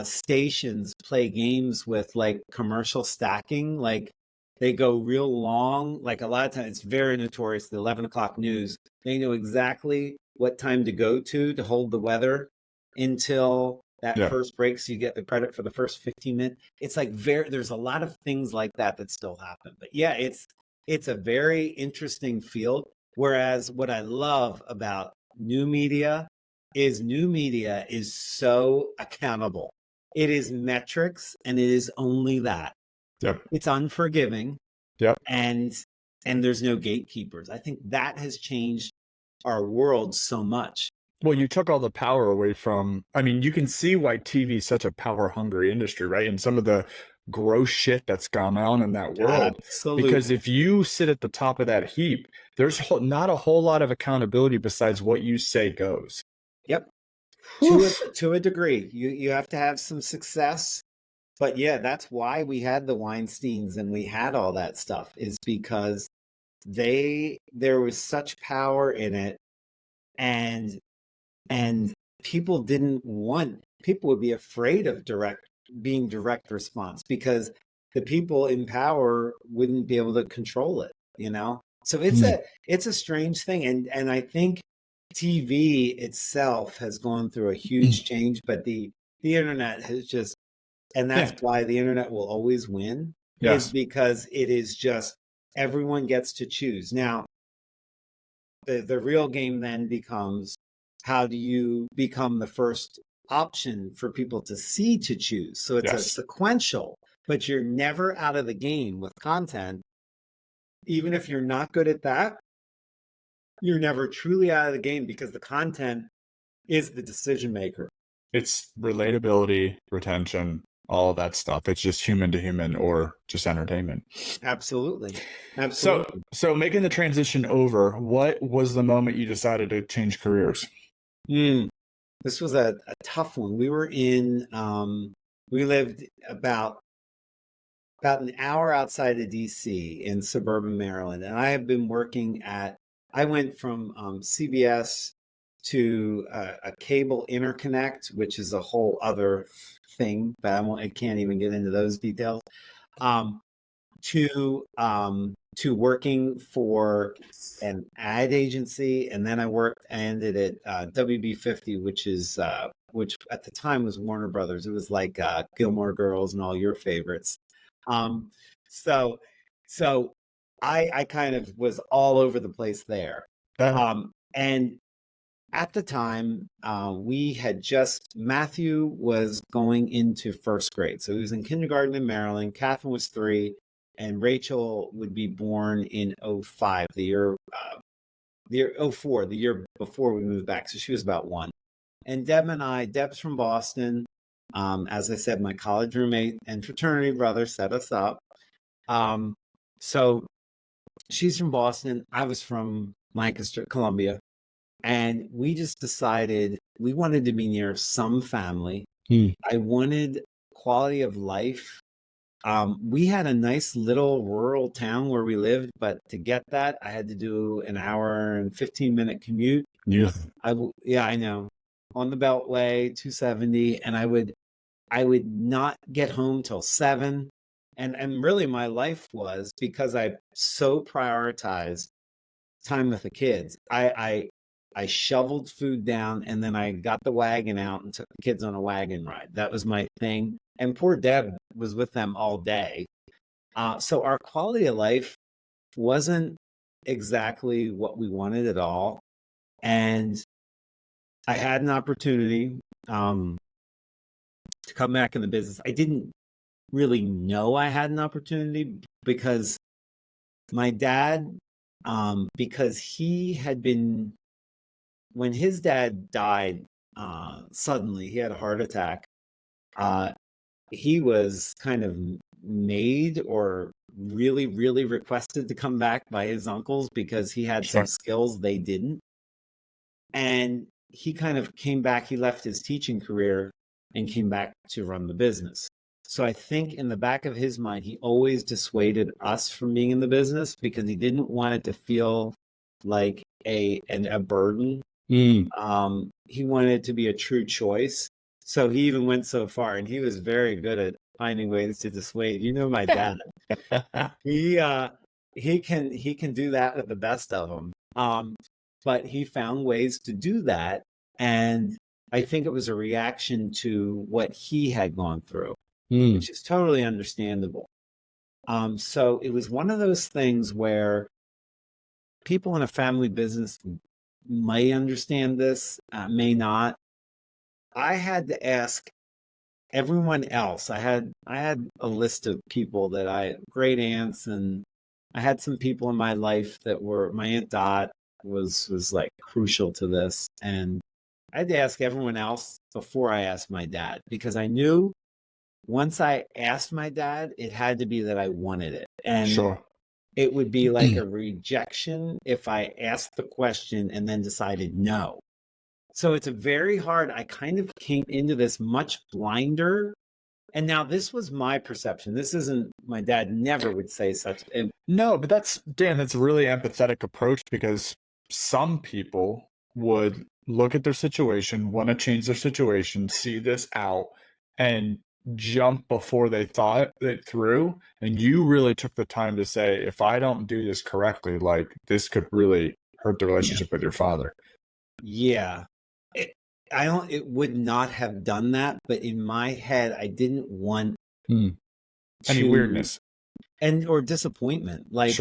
stations play games with like commercial stacking, like they go real long, like a lot of times it's very notorious, the 11 o'clock news, they know exactly what time to go to hold the weather until that Yeah. first break, so you get the credit for the first 15 minutes. It's like there's a lot of things like that that still happen. But yeah, it's a very interesting field. Whereas what I love about new media is so accountable. It is metrics and it is only that. Yep. It's unforgiving. Yep. And there's no gatekeepers. I think that has changed our world so much. Well, you took all the power away from, I mean, you can see why TV is such a power hungry industry, right? And some of the gross shit that's gone on in that world. Absolutely. Because if you sit at the top of that heap, there's not a whole lot of accountability besides what you say goes. Yep. To a degree. You have to have some success. But yeah, that's why we had the Weinsteins and we had all that stuff, is because there was such power in it, and people would be afraid of being direct response because the people in power wouldn't be able to control it, you know? So it's a strange thing. And I think TV itself has gone through a huge change, but the internet has just, and that's why the internet will always win, is because it is just everyone gets to choose. Now, the real game then becomes, how do you become the first option for people to see to choose? So it's a sequential, but you're never out of the game with content. Even if you're not good at that, you're never truly out of the game because the content is the decision maker. It's relatability, retention, all of that stuff. It's just human to human or just entertainment. Absolutely. So making the transition over, what was the moment you decided to change careers? This was a tough one. We were we lived about an hour outside of DC in suburban Maryland. And I have been working I went from CBS to a cable interconnect, which is a whole other thing, but I can't even get into those details. To working for an ad agency, and then I ended at WB50, which at the time was Warner Brothers. It was like Gilmore Girls and all your favorites. So I kind of was all over the place there. And at the time, Matthew was going into first grade. So he was in kindergarten in Maryland. Catherine was 3, and Rachel would be born in 05, the year 04, the year before we moved back. So she was about 1. And Deb's from Boston. As I said, my college roommate and fraternity brother set us up. So she's from Boston. I was from Lancaster, Columbia. And we just decided we wanted to be near some family. I wanted quality of life. We had a nice little rural town where we lived, but to get that, I had to do an hour and 15-minute commute. Yeah. Yeah, I know. On the Beltway, 270, and I would not get home till 7. And really my life was, because I so prioritized time with the kids. I shoveled food down, and then I got the wagon out and took the kids on a wagon ride. That was my thing. And poor Deb was with them all day. So our quality of life wasn't exactly what we wanted at all. And I had an opportunity to come back in the business. I didn't really know I had an opportunity because my dad, because he had been, when his dad died suddenly, he had a heart attack. He was kind of made, or really, really requested to come back by his uncles because he had some skills they didn't. And he kind of came back, he left his teaching career and came back to run the business. So I think in the back of his mind, he always dissuaded us from being in the business because he didn't want it to feel like a burden. He wanted it to be a true choice. So he even went so far, and he was very good at finding ways to dissuade. You know, my dad, he can do that with the best of them. But he found ways to do that, and I think it was a reaction to what he had gone through, which is totally understandable. So it was one of those things where people in a family business may understand this, may not. I had to ask everyone else. I had a list of people that great aunts, and I had some people in my life that were, my Aunt Dot was like crucial to this, and I had to ask everyone else before I asked my dad, because I knew once I asked my dad, it had to be that I wanted it, and it would be like a rejection if I asked the question and then decided no. So it's a very hard, I kind of came into this much blinder. And now this was my perception. This isn't, my dad never would say such. No, but that's, Dan, that's a really empathetic approach, because some people would look at their situation, want to change their situation, see this out, and jump before they thought it through. And you really took the time to say, if I don't do this correctly, like, this could really hurt the relationship with your father. Yeah. It would not have done that, but in my head, I didn't want any weirdness or disappointment. Like,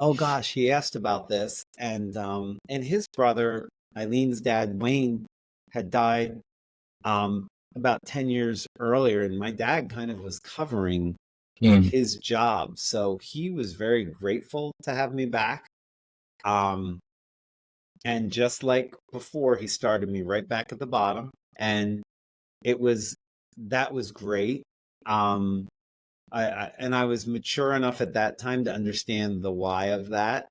oh gosh, he asked about this, and his brother, Eileen's dad, Wayne, had died about 10 years earlier, and my dad kind of was covering his job, so he was very grateful to have me back. And just like before, he started me right back at the bottom, and that was great. I was mature enough at that time to understand the why of that,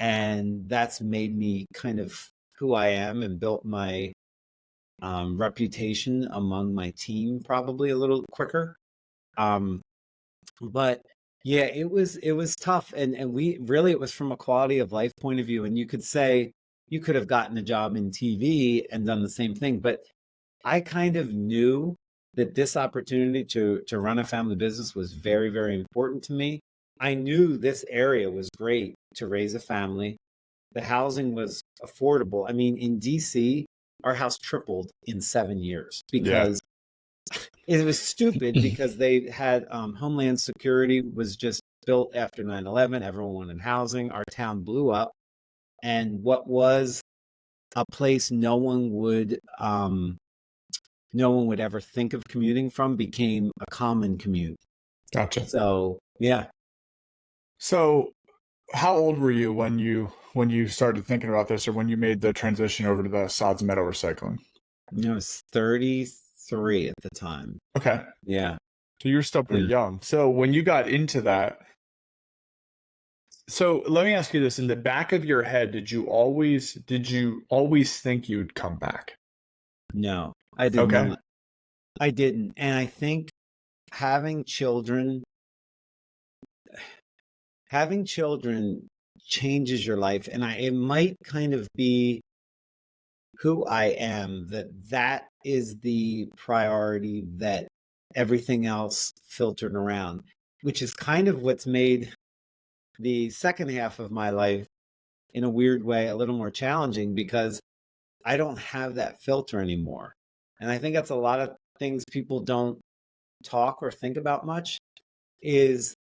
and that's made me kind of who I am and built my reputation among my team probably a little quicker. But yeah, it was tough, and we really, it was from a quality of life point of view, and you could say you could have gotten a job in TV and done the same thing, but I kind of knew that this opportunity to run a family business was very, very important to me. I knew this area was great to raise a family. The housing was affordable. I mean, in DC, our house tripled in 7 years because it was stupid, because they had Homeland Security was just built after 9/11. Everyone wanted housing. Our town blew up. And what was a place no one would ever think of commuting from became a common commute. Gotcha. So, yeah. So how old were you when you started thinking about this, or when you made the transition over to the sods metal recycling? I was 33 at the time. Okay. Yeah. So you were still pretty young. So when you got into that, So let me ask you this: in the back of your head, did you always think you'd come back? No, I did Okay. not. I didn't. And I think having children, having children changes your life. And it might kind of be who I am, that is the priority, that everything else filtered around, which is kind of what's made the second half of my life in a weird way a little more challenging because I don't have that filter anymore. And I think that's a lot of things people don't talk or think about much is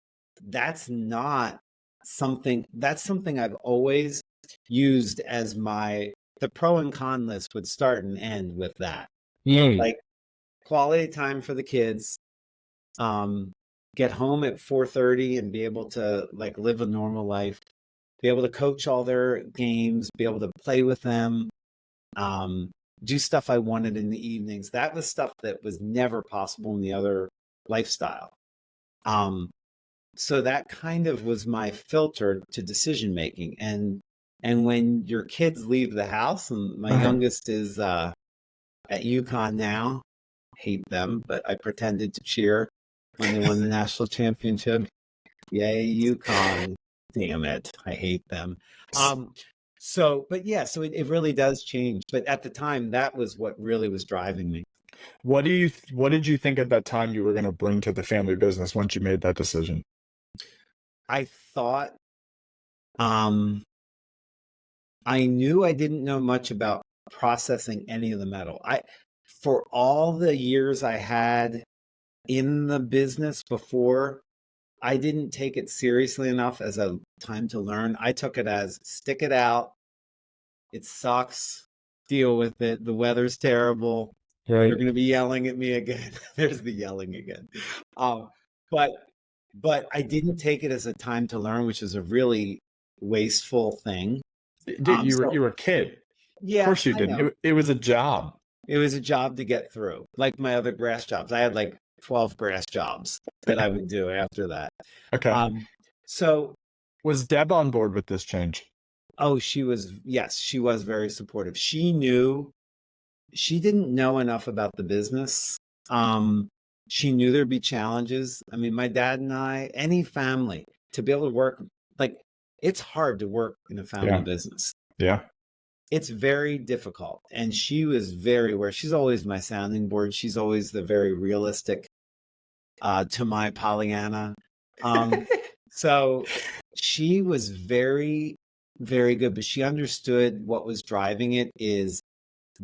that's not that's something I've always used as the pro and con list would start and end with that. Mm. Like quality time for the kids, um, get home at 4:30 and be able to like live a normal life, be able to coach all their games, be able to play with them, um, do stuff I wanted in the evenings. That was stuff that was never possible in the other lifestyle. Um, so that kind of was my filter to decision making. And when your kids leave the house, and my Uh-huh. youngest is at UConn now, hate them, but I pretended to cheer when they won the national championship. Yay, UConn. Damn it. I hate them. Um, but yeah, so it really does change. But at the time, that was what really was driving me. What did you think at that time you were going to bring to the family business once you made that decision? I thought, um, I knew I didn't know much about processing any of the metal. For all the years I had in the business before, I didn't take it seriously enough as a time to learn. I took it as stick it out. It sucks. Deal with it. The weather's terrible. They're Right. going to be yelling at me again. There's the yelling again. Um, but but I didn't take it as a time to learn, which is a really wasteful thing. Dude, you So were a kid. Of yeah, course you I didn't. know. It was a job. It was a job to get through, like my other grass jobs. I had like 12 grass jobs that I would do after that. Okay. Um, so, Was Deb on board with this change? oh, yes, she was very supportive. She didn't know enough about the business. She knew there'd be challenges. I mean, my dad and I, any family, to be able to work, like, it's hard to work in a family Yeah. business. Yeah. It's very difficult. And she was very aware. She's always my sounding board. She's always the very realistic to my Pollyanna. So she was very, very good, but she understood what was driving it is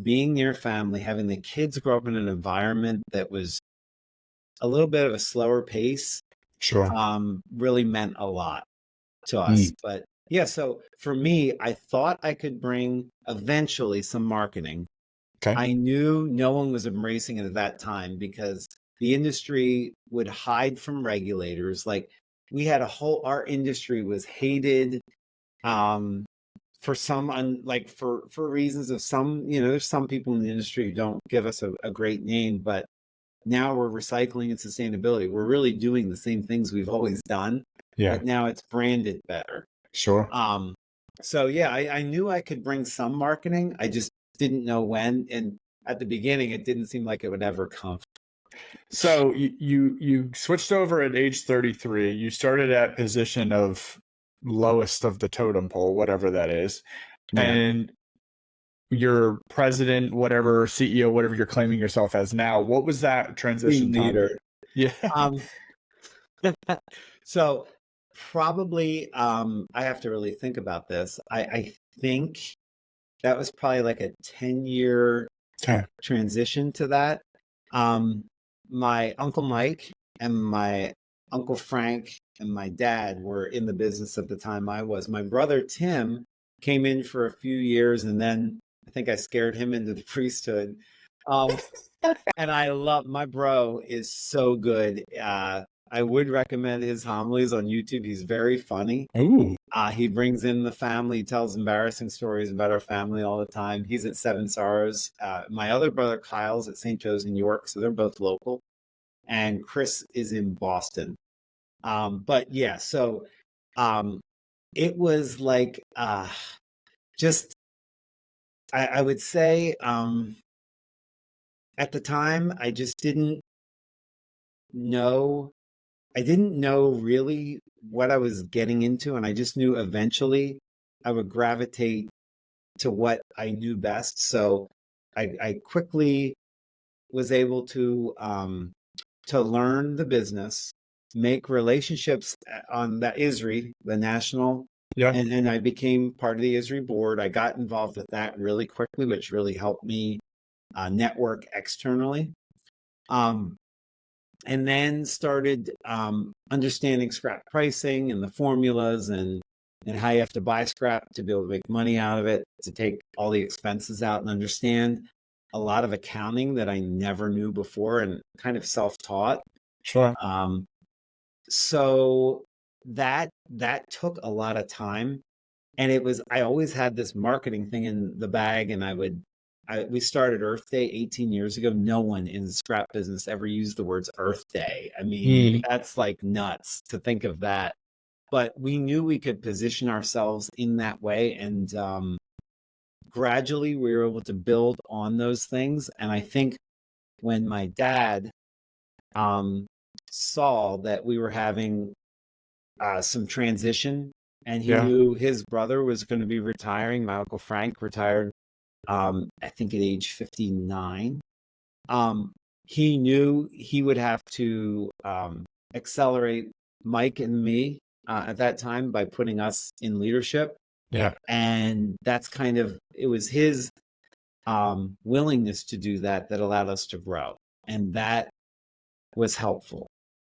being near family, having the kids grow up in an environment that was a little bit of a slower pace, Sure. really meant a lot to us. Mm. But yeah, so for me, I thought I could bring eventually some marketing. Okay. I knew no one was embracing it at that time because the industry would hide from regulators. Like we had our industry was hated um, for like for reasons of some, there's some people in the industry who don't give us a great name, but now we're recycling and sustainability. We're really doing the same things we've always done, Yeah. but now it's branded better. Sure. Um, so yeah, I knew I could bring some marketing. I just didn't know when. And at the beginning, it didn't seem like it would ever come. So you switched over at age 33. You started at position of lowest of the totem pole, whatever that is. Yeah. And you're president, whatever, CEO, whatever you're claiming yourself as now. What was that transition Team time? leader. Yeah. Um, so probably I have to really think about this. I think that was probably like a 10-year Okay. transition to that. Um, my Uncle Mike and my Uncle Frank and my dad were in the business at the time I was. My brother Tim came in for a few years and then I think I scared him into the priesthood. Um, and I love my bro is so good. I would recommend his homilies on YouTube. He's very funny. Ooh. He brings in the family, he tells embarrassing stories about our family all the time. He's at Seven Sorrows. My other brother, Kyle's at St. Joe's in York, so they're both local. And Chris is in Boston. But yeah, so um, it was like just I would say at the time I just didn't know I didn't know really what I was getting into, and I just knew eventually I would gravitate to what I knew best. So I quickly was able to learn the business, make relationships on the ISRI, the national, Yeah, and I became part of the ISRI board. I got involved with that really quickly, which really helped me network externally. Um, and then started understanding scrap pricing and the formulas and how you have to buy scrap to be able to make money out of it, to take all the expenses out and understand a lot of accounting that I never knew before and kind of self-taught. sure. Um, so that took a lot of time, and it was I always had this marketing thing in the bag, and we started Earth Day 18 years ago. No one in the scrap business ever used the words Earth Day. I mean, Mm, that's like nuts to think of that. But we knew we could position ourselves in that way, and gradually we were able to build on those things. And I think when my dad um, saw that we were having some transition, and he yeah, knew his brother was going to be retiring. My uncle Frank retired, I think at age 59. Um, he knew he would have to accelerate Mike and me at that time by putting us in leadership. yeah. And that's kind of, it was his willingness to do that that allowed us to grow. And that was helpful.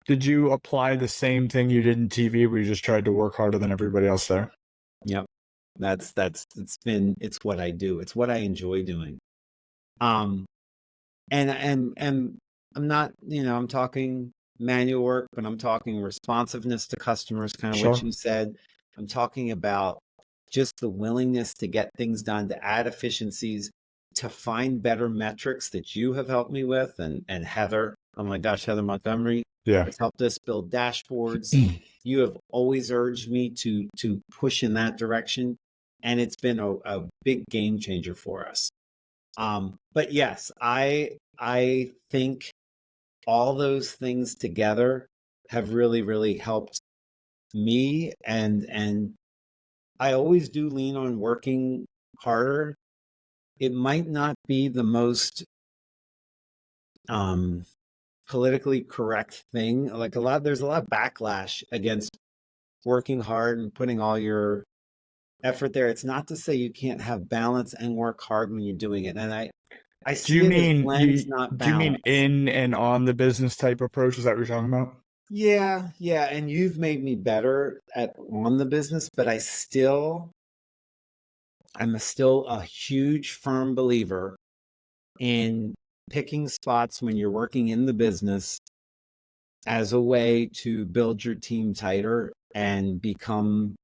Did you apply the same thing you did in TV where you just tried to work harder than everybody else there? Yep. It's what I do. It's what I enjoy doing. Um, and I'm not, I'm talking manual work, but I'm talking responsiveness to customers, kind of what Sure. you said. I'm talking about just the willingness to get things done, to add efficiencies, to find better metrics that you have helped me with, and Heather, oh my gosh, Heather Montgomery Yeah. has helped us build dashboards. You have always urged me to push in that direction, and it's been a big game changer for us. But yes, I think all those things together have really, really helped me, and I always do lean on working harder. It might not be the most um politically correct thing. Like there's a lot of backlash against working hard and putting all your effort there. It's not to say you can't have balance and work hard when you're doing it. And I Do you see it as mean blends, you not do you mean balance. in and on the business type approach? Is that what you're talking about? Yeah, yeah, and you've made me better at on the business, but I'm still a huge firm believer in picking spots when you're working in the business as a way to build your team tighter and become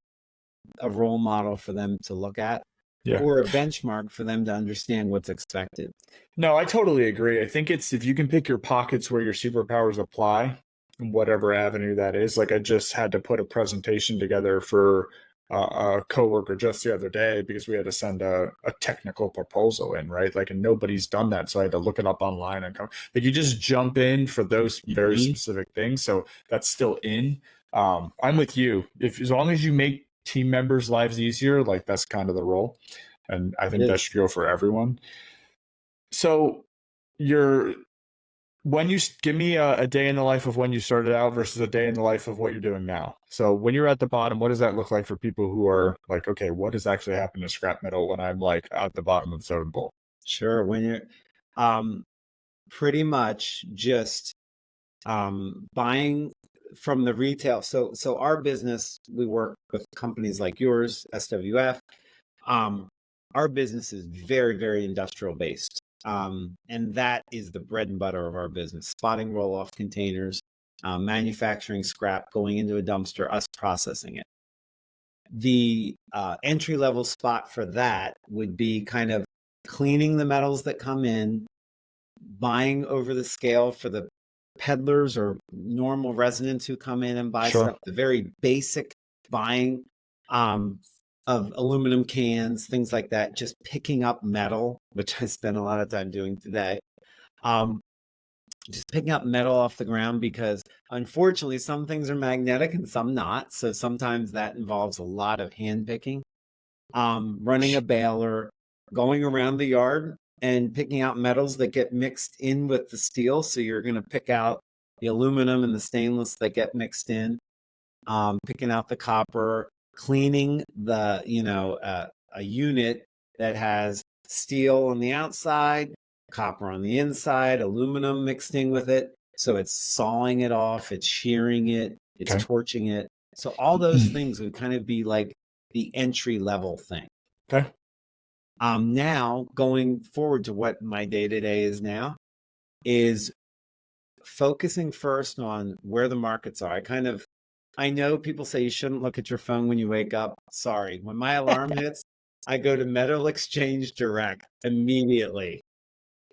a role model for them to look at, Yeah. or a benchmark for them to understand what's expected. No, I totally agree. I think it's if you can pick your pockets where your superpowers apply, in whatever avenue that is. Like I just had to put a presentation together for a coworker just the other day because we had to send a technical proposal in, right? Like, and nobody's done that, so I had to look it up online and come. Like, you just jump in for those very Mhm. specific things. So that's still in. I'm with you. If as long as you make team members' lives easier, like that's kind of the role, and I It think that is. should go for everyone. So you're when you give me a day in the life of when you started out versus a day in the life of what you're doing now. So when you're at the bottom, what does that look like for people who are like, okay, what is actually happening to scrap metal when I'm like at the bottom of the totem pole? Sure. When you're um, pretty much just buying from the retail. So our business, we work with companies like yours, SWF. Um, our business is very, very industrial based. And that is the bread and butter of our business: spotting roll off containers, manufacturing scrap, going into a dumpster, us processing it. The entry level spot for that would be kind of cleaning the metals that come in, buying over the scale for the peddlers or normal residents who come in and buy Sure. stuff, the very basic buying. um, of aluminum cans, things like that, just picking up metal, which I spent a lot of time doing today. Um, just picking up metal off the ground because unfortunately some things are magnetic and some not. So sometimes that involves a lot of hand picking. Running a baler, going around the yard and picking out metals that get mixed in with the steel. So you're going to pick out the aluminum and the stainless that get mixed in, picking out the copper, cleaning a unit that has steel on the outside, copper on the inside, aluminum mixed in with it. So it's sawing it off, it's shearing it, it's Okay. torching it. So all those things would kind of be like the entry level thing. Okay. Now going forward to what my day to day is now is focusing first on where the markets are. I know people say you shouldn't look at your phone when you wake up. Sorry. When my alarm hits, I go to Metal Exchange Direct immediately.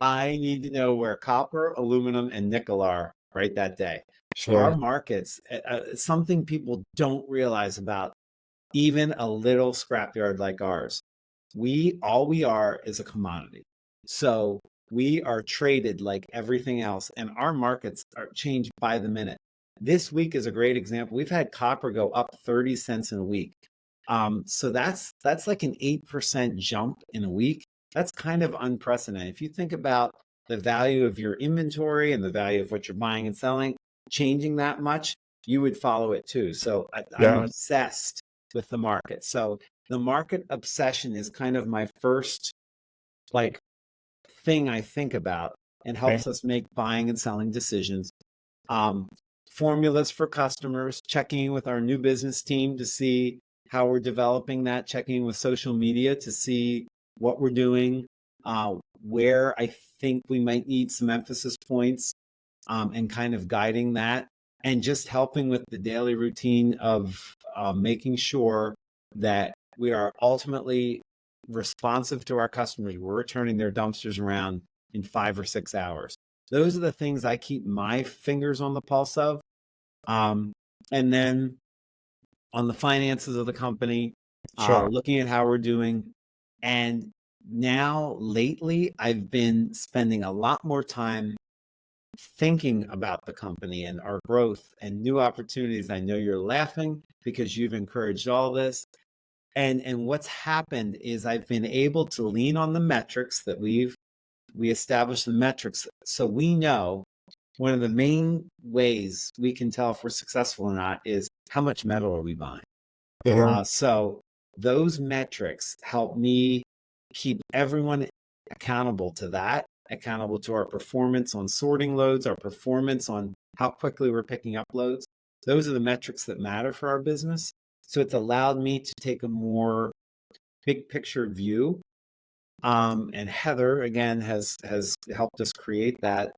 I need to know where copper, aluminum, and nickel are right that day. Our Sure. markets, something people don't realize about even a little scrapyard like ours. All we are is a commodity. So we are traded like everything else, and our markets are changed by the minute. This week is a great example. We've had copper go up 30 cents in a week. So that's like an 8% jump in a week. That's kind of unprecedented. If you think about the value of your inventory and the value of what you're buying and selling, changing that much, you would follow it too. So I'm Yeah. obsessed with the market. So the market obsession is kind of my first like thing I think about and Okay. helps us make buying and selling decisions. Um, Formulas for customers, checking in with our new business team to see how we're developing that, checking in with social media to see what we're doing, where I think we might need some emphasis points, and kind of guiding that, and just helping with the daily routine of making sure that we are ultimately responsive to our customers. We're returning their dumpsters around in 5 or 6 hours. Those are the things I keep my fingers on the pulse of. And then on the finances of the company, Sure. looking at how we're doing. And now lately, I've been spending a lot more time thinking about the company and our growth and new opportunities. I know you're laughing because you've encouraged all this. And what's happened is I've been able to lean on the metrics that we established the metrics. So we know one of the main ways we can tell if we're successful or not is how much metal are we buying. Yeah. So those metrics help me keep everyone accountable to that, accountable to our performance on sorting loads, our performance on how quickly we're picking up loads. Those are the metrics that matter for our business. So it's allowed me to take a more big picture view. And Heather again has helped us create that.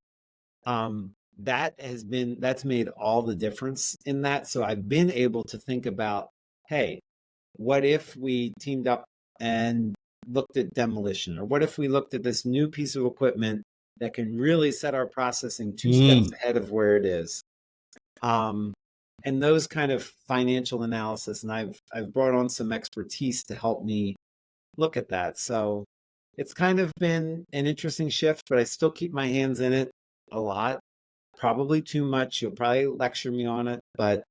That's made all the difference in that. So I've been able to think about, hey, what if we teamed up and looked at demolition? Or what if we looked at this new piece of equipment that can really set our processing 2 steps ahead of where it is? And those kind of financial analysis, and I've brought on some expertise to help me look at that. So it's kind of been an interesting shift, but I still keep my hands in it a lot. Probably too much. You'll probably lecture me on it, but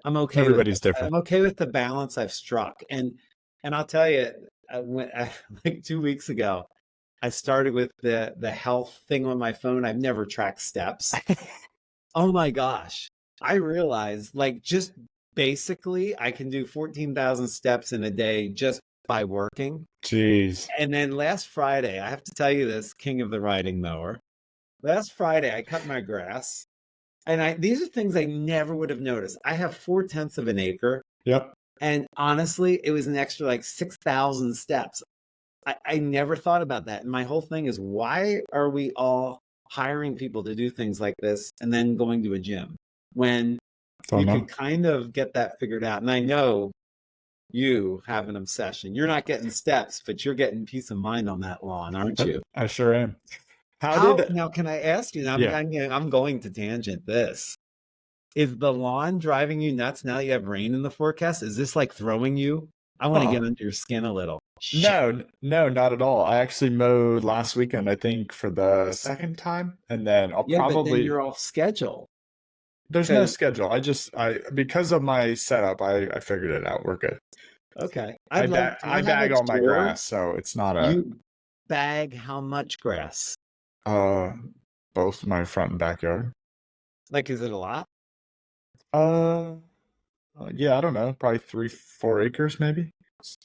I'm okay with Everybody's different. I'm okay with the balance I've struck. And I'll tell you, like 2 weeks ago, I started with the health thing on my phone. I've never tracked steps. Oh my gosh. I realized like just basically I can do 14,000 steps in a day just by working. Jeez. And then last Friday, I have to tell you this, king of the riding mower. Last Friday, I cut my grass. And these are things I never would have noticed. I have 4/10 of an acre. Yep. And honestly, it was an extra like 6,000 steps. I never thought about that. And my whole thing is, why are we all hiring people to do things like this and then going to a gym when Don't you know. could kind of get that figured out? And I know you have an obsession. You're not getting steps, but you're getting peace of mind on that lawn, aren't you? I sure am. How How did now? Can I ask you? yeah. I'm going to tangent this. Is the lawn driving you nuts now that you have rain in the forecast? Is this like throwing you? I want to get Oh, under your skin a little. Shit. no, not at all. I actually mowed last weekend, I think, for the second time, and then I'll Yeah, but then probably you're off schedule there's no because schedule. I because of my setup, I figured it out. We're good. okay. I'd love. Do I you have a bag all my tour? grass, so it's not a You bag how much grass? uh both my front and backyard. Like, is it a lot? Uh, yeah, I don't know, probably 3, 4 acres maybe.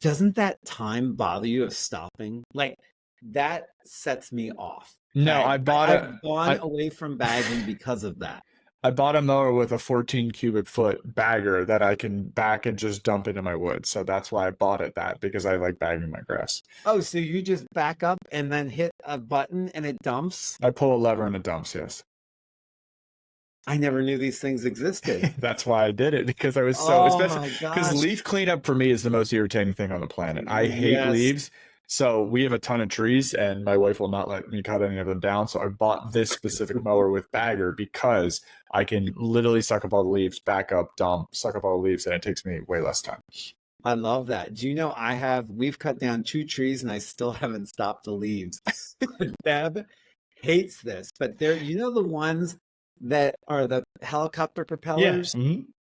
Doesn't that time bother you of stopping? Like that sets me off. No, I've gone I away from bagging because of that. I bought a mower with a 14 cubic foot bagger that I can back and just dump into my woods. So that's why I bought it that because I like bagging my grass. Oh, so you just back up and then hit a button and it dumps? I pull a lever and it dumps, yes. I never knew these things existed. That's why I did it because I was so, Oh especially my because gosh. leaf cleanup for me is the most irritating thing on the planet. I hate Yes. leaves. So we have a ton of trees and my wife will not let me cut any of them down. So I bought this specific mower with bagger because I can literally suck up all the leaves, back up, dump, suck up all the leaves, and it takes me way less time. I love that. Do you know we've cut down 2 trees and I still haven't stopped the leaves. Deb hates this, but the ones that are the helicopter Yeah. propellers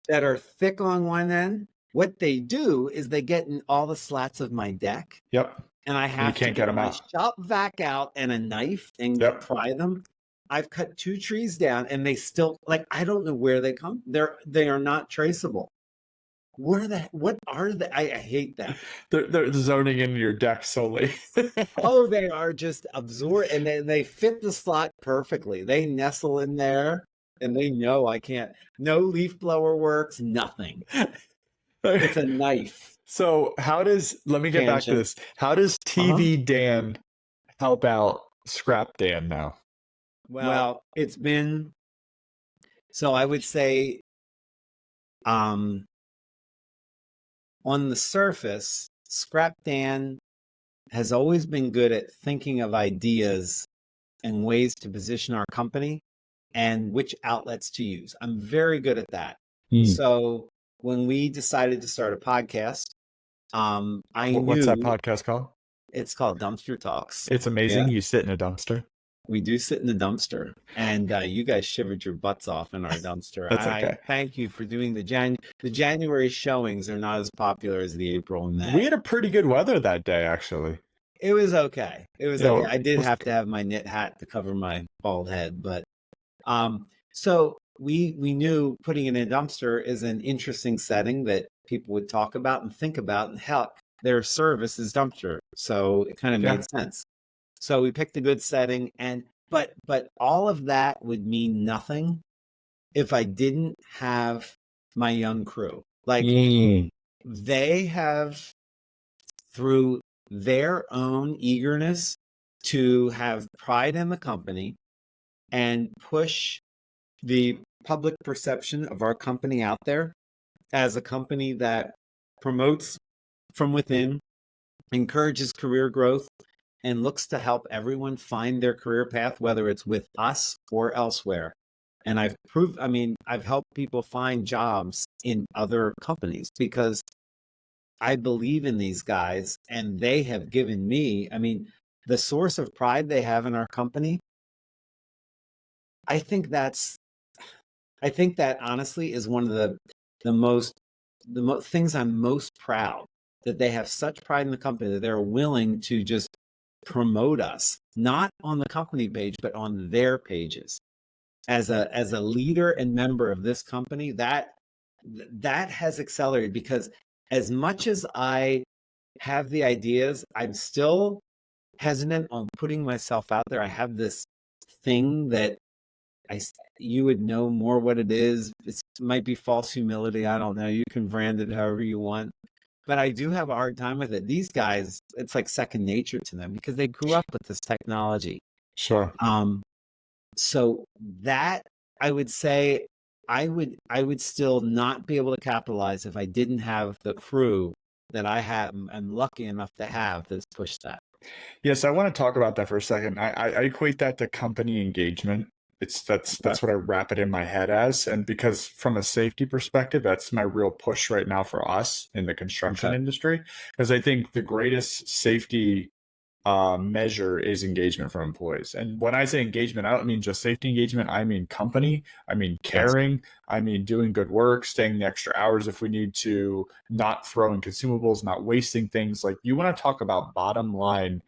that are thick on one end? What they do is they get in all the slats of my deck Yep. and I And you have to can't get get them my out. shop vac out and a knife and Yep. pry them. I've cut 2 trees down and they still like I don't know where they come. They are not traceable. What are they? I hate that. They're zoning in your deck solely. Oh, they are just absorb and they fit the slot perfectly. They nestle in there and they know I can't. No leaf blower works, nothing. It's a knife. So let me get back to Tangent. this. How does Uh-huh. TV Dan help out Scrap Dan now? Well, it's been so I would say um on the surface, Scrap Dan has always been good at thinking of ideas and ways to position our company and which outlets to use. I'm very good at that. So when we decided to start a podcast, I What's that knew podcast called? it's called Dumpster Talks. It's amazing. Yeah, You sit in a dumpster. we do sit in the dumpster, and you guys shivered your butts off in our dumpster. That's I okay. thank you for doing the January showings are not as popular as the April and May. We had a pretty good weather that day, actually. It was okay. It was Yeah, okay. I did was- have to have my knit hat to cover my bald head, but so we knew putting it in a dumpster is an interesting setting that people would talk about and think about, and heck, their service is dumpster, so it kind of Yeah. made sense. So we picked a good setting, and but all of that would mean nothing if I didn't have my young crew. Like they have, through their own eagerness to have pride in the company and push the public perception of our company out there as a company that promotes from within, encourages career growth, and looks to help everyone find their career path, whether it's with us or elsewhere. And I've helped people find jobs in other companies because I believe in these guys and they have given me, the source of pride they have in our company. I think that honestly is one of the things I'm most proud, that they have such pride in the company that they're willing to just promote us, not on the company page, but on their pages. As a leader and member of this company, that has accelerated because as much as I have the ideas, I'm still hesitant on putting myself out there. I have this thing that you would know more what it is. It might be false humility. I don't know. You can brand it however you want. But I do have a hard time with it. These guys, it's like second nature to them because they grew up with this technology. Sure. So that I would say I would still not be able to capitalize if I didn't have the crew that I have. I'm lucky enough to have that's pushed that. Yes, I want to talk about that for a second. I equate that to company engagement. That's what I wrap it in my head as. And because from a safety perspective, that's my real push right now for us in the construction Okay. industry. Because I think the greatest safety measure is engagement from employees. And when I say engagement, I don't mean just safety engagement. I mean company. I mean Yes. caring. I mean doing good work, staying the extra hours if we need to, not throwing consumables, not wasting things. Like you want to talk about bottom line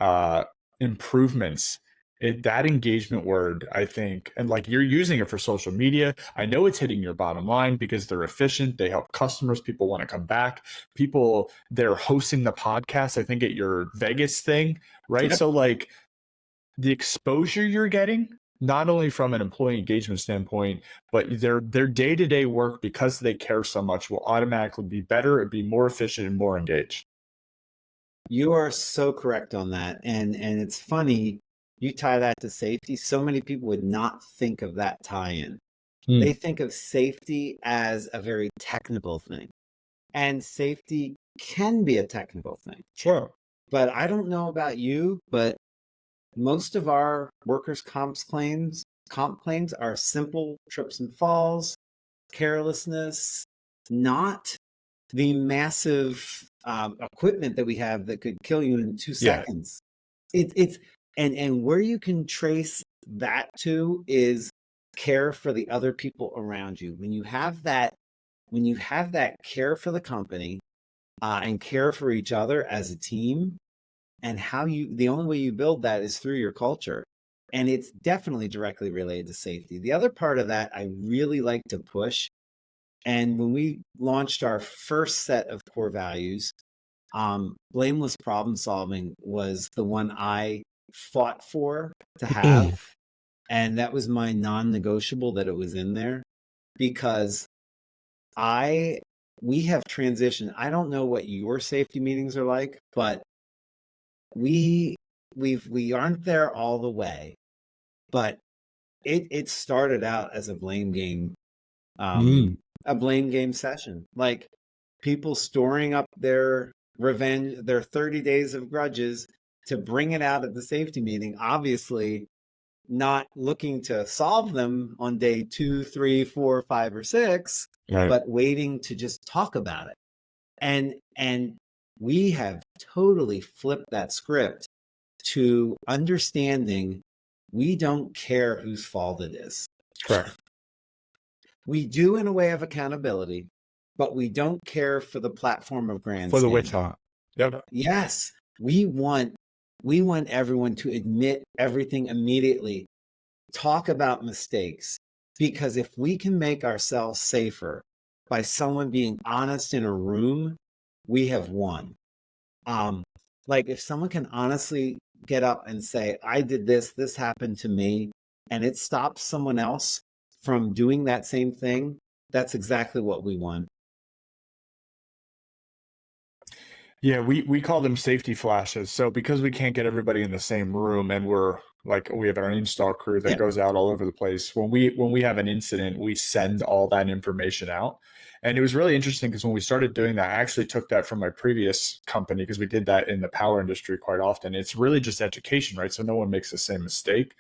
uh, improvements. That engagement word, I think, and like you're using it for social media. I know it's hitting your bottom line because they're efficient. They help customers. People want to come back. People, they're hosting the podcast, I think, at your Vegas thing, right? Yep. So, like, the exposure you're getting, not only from an employee engagement standpoint, but their day-to-day work, because they care so much, will automatically be better, be more efficient, and more engaged. You are so correct on that. And it's funny, you tie that to safety. So many people would not think of that tie-in. They think of safety as a very technical thing. And safety can be a technical thing. Sure. But I don't know about you, but most of our workers' comp claims are simple trips and falls, carelessness, not the massive equipment that we have that could kill you in 2 Yeah. seconds. It's and where you can trace that to is care for the other people around you. When you have that care for the company and care for each other as a team, and the only way you build that is through your culture. And it's definitely directly related to safety. The other part of that I really like to push, and when we launched our first set of core values, blameless problem solving was the one I fought for to have. And that was my non-negotiable, that it was in there, because we have transitioned. I don't know what your safety meetings are like, but we aren't there all the way. But it started out as a blame game, session. Like people storing up their revenge, their 30 days of grudges, to bring it out at the safety meeting, obviously not looking to solve them on day 2, 3, 4, 5, or 6, Right. but waiting to just talk about it. And we have totally flipped that script to understanding we don't care whose fault it is. Correct. We do in a way of accountability, but we don't care for the platform of grandstanding. For the witch hunt. Yep. Yes, we want everyone to admit everything immediately. Talk about mistakes, because if we can make ourselves safer by someone being honest in a room, we have won. Like if someone can honestly get up and say, I did this happened to me, and it stops someone else from doing that same thing, that's exactly what we want. Yeah, we call them safety flashes. So because we can't get everybody in the same room, and we have our install crew that goes out all over the place. When we have an incident, we send all that information out. And it was really interesting because when we started doing that, I actually took that from my previous company, because we did that in the power industry quite often. It's really just education, right? So no one makes the same mistake.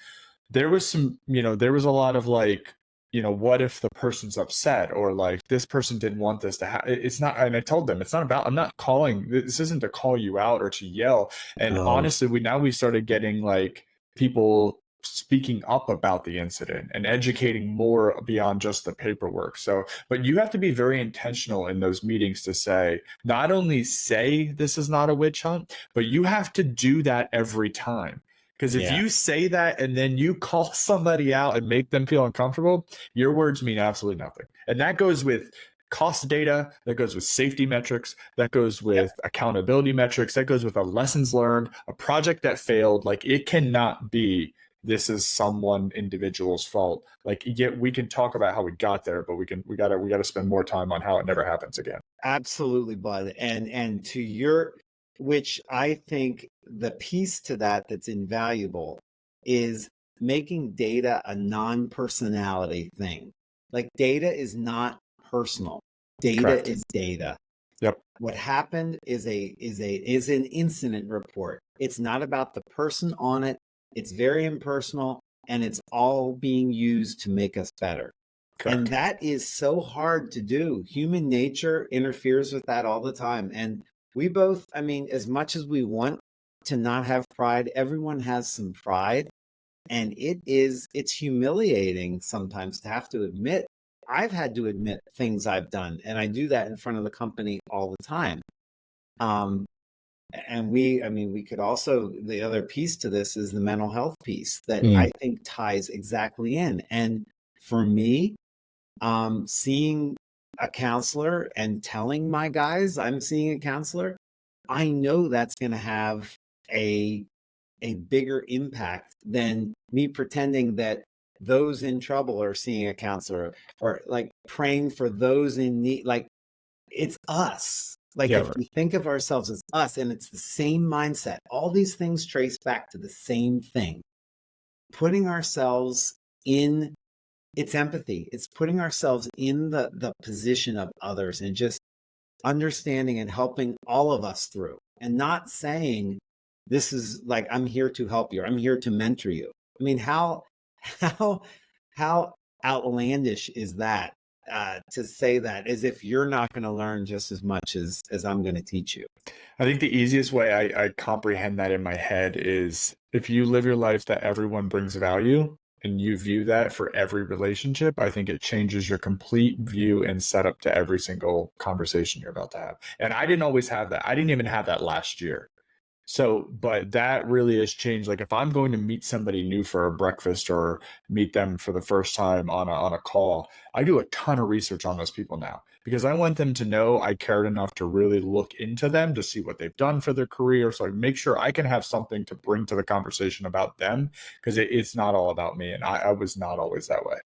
There was there was a lot of like, what if the person's upset, or like this person didn't want this to happen? It's not, and I told them, I'm not calling, this isn't to call you out or to yell. And honestly, we started getting like people speaking up about the incident and educating more beyond just the paperwork. So, but you have to be very intentional in those meetings to say, not only say this is not a witch hunt, but you have to do that every time. Because if you say that and then you call somebody out and make them feel uncomfortable, your words mean absolutely nothing. And that goes with cost data, that goes with safety metrics, that goes with accountability metrics, that goes with a lessons learned, a project that failed. Like, it cannot be this is someone individual's fault. Like, we can talk about how we got there, but we gotta spend more time on how it never happens again. Absolutely, Bud. And to your, which I think the piece to that that's invaluable is making data a non-personality thing. Like, data is not personal. Data Correct. is data. Yep. What happened is an incident report. It's not about the person on it. It's very impersonal. and it's all being used to make us better. And Correct. that is so hard to do. Human nature interferes with that all the time. And we both, I mean, as much as we want to not have pride, everyone has some pride. And it's humiliating sometimes to have to admit. I've had to admit things I've done, and I do that in front of the company all the time. Um, and I mean, we could also, the other piece to this is the mental health piece that I think ties exactly in. And for me, seeing a counselor and telling my guys I'm seeing a counselor, I know that's going to have a bigger impact than me pretending that those in trouble are seeing a counselor, or like praying for those in need. Like, it's us. Like, Yeah. if we think of ourselves as us, and it's the same mindset, all these things trace back to the same thing. Putting ourselves in, it's empathy. It's putting ourselves in the position of others and just understanding and helping all of us through, and not saying, this is like, I'm here to help you, or I'm here to mentor you. I mean, how how outlandish is that, to say that, as if you're not going to learn just as much as I'm going to teach you. I think the easiest way I comprehend that in my head is if you live your life that everyone brings value and you view that for every relationship, I think it changes your complete view and setup to every single conversation you're about to have. And I didn't always have that. I didn't even have that last year. So, but that really has changed. Like if I'm going to meet somebody new for a breakfast or meet them for the first time on a call, I do a ton of research on those people now because I want them to know I cared enough to really look into them to see what they've done for their career. So I make sure I can have something to bring to the conversation about them because it's not all about me. And I was not always that way.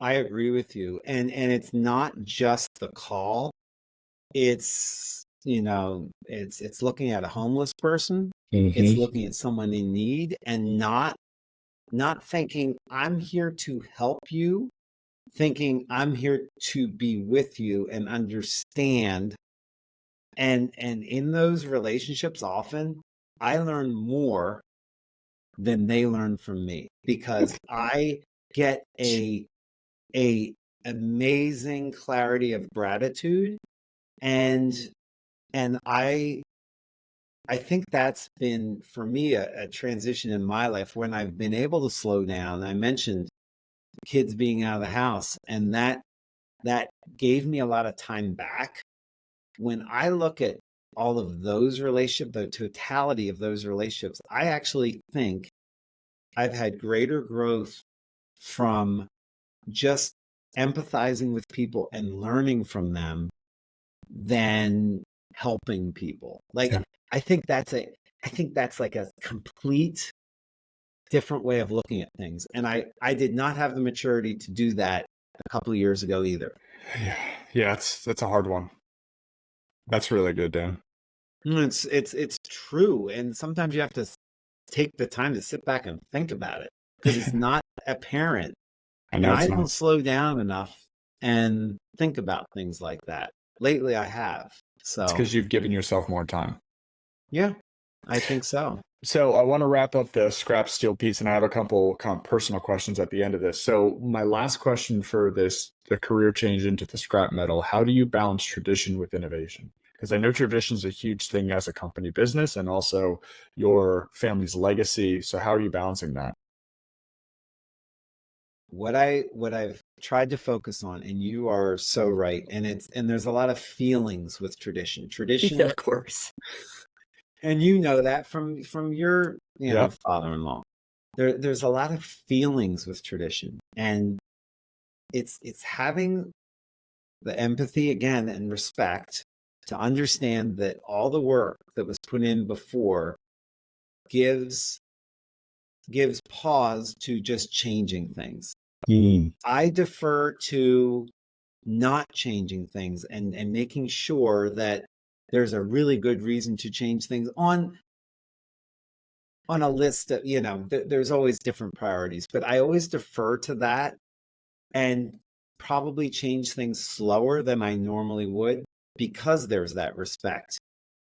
I agree with you. And it's not just the call. It's, it's looking at a homeless person. It's Mm-hmm. looking at someone in need, and not thinking I'm here to help you, thinking I'm here to be with you and understand. And in those relationships, often I learn more than they learn from me, because I get a amazing clarity of gratitude. And and I think that's been for me a transition in my life, when I've been able to slow down. I mentioned kids being out of the house, and that gave me a lot of time back. When I look at all of those relationships, the totality of those relationships, I actually think I've had greater growth from just empathizing with people and learning from them than helping people. Like, Yeah. I think that's like a complete different way of looking at things. And I did not have the maturity to do that a couple of years ago either. Yeah. Yeah. That's a hard one. That's really good, Dan. It's true. And sometimes you have to take the time to sit back and think about it, because it's not apparent. I And know I it's not. don't slow down enough and think about things like that. Lately I have. It's So, because you've given yourself more time. yeah, I think so. So I want to wrap up the scrap steel piece, and I have a couple kind of personal questions at the end of this. So my last question for this, the career change into the scrap metal, how do you balance tradition with innovation? Because I know tradition is a huge thing as a company business and also your family's legacy. So how are you balancing that? What I've tried to focus on, and you are so right, and there's a lot of feelings with tradition. Yeah, Tradition, of course. and you know that from your, Yep. father-in-law. There's a lot of feelings with tradition, and it's having the empathy again and respect to understand that all the work that was put in before gives pause to just changing things. Mm. I defer to not changing things, and making sure that there's a really good reason to change things on a list of, there's always different priorities, but I always defer to that, and probably change things slower than I normally would, because there's that respect.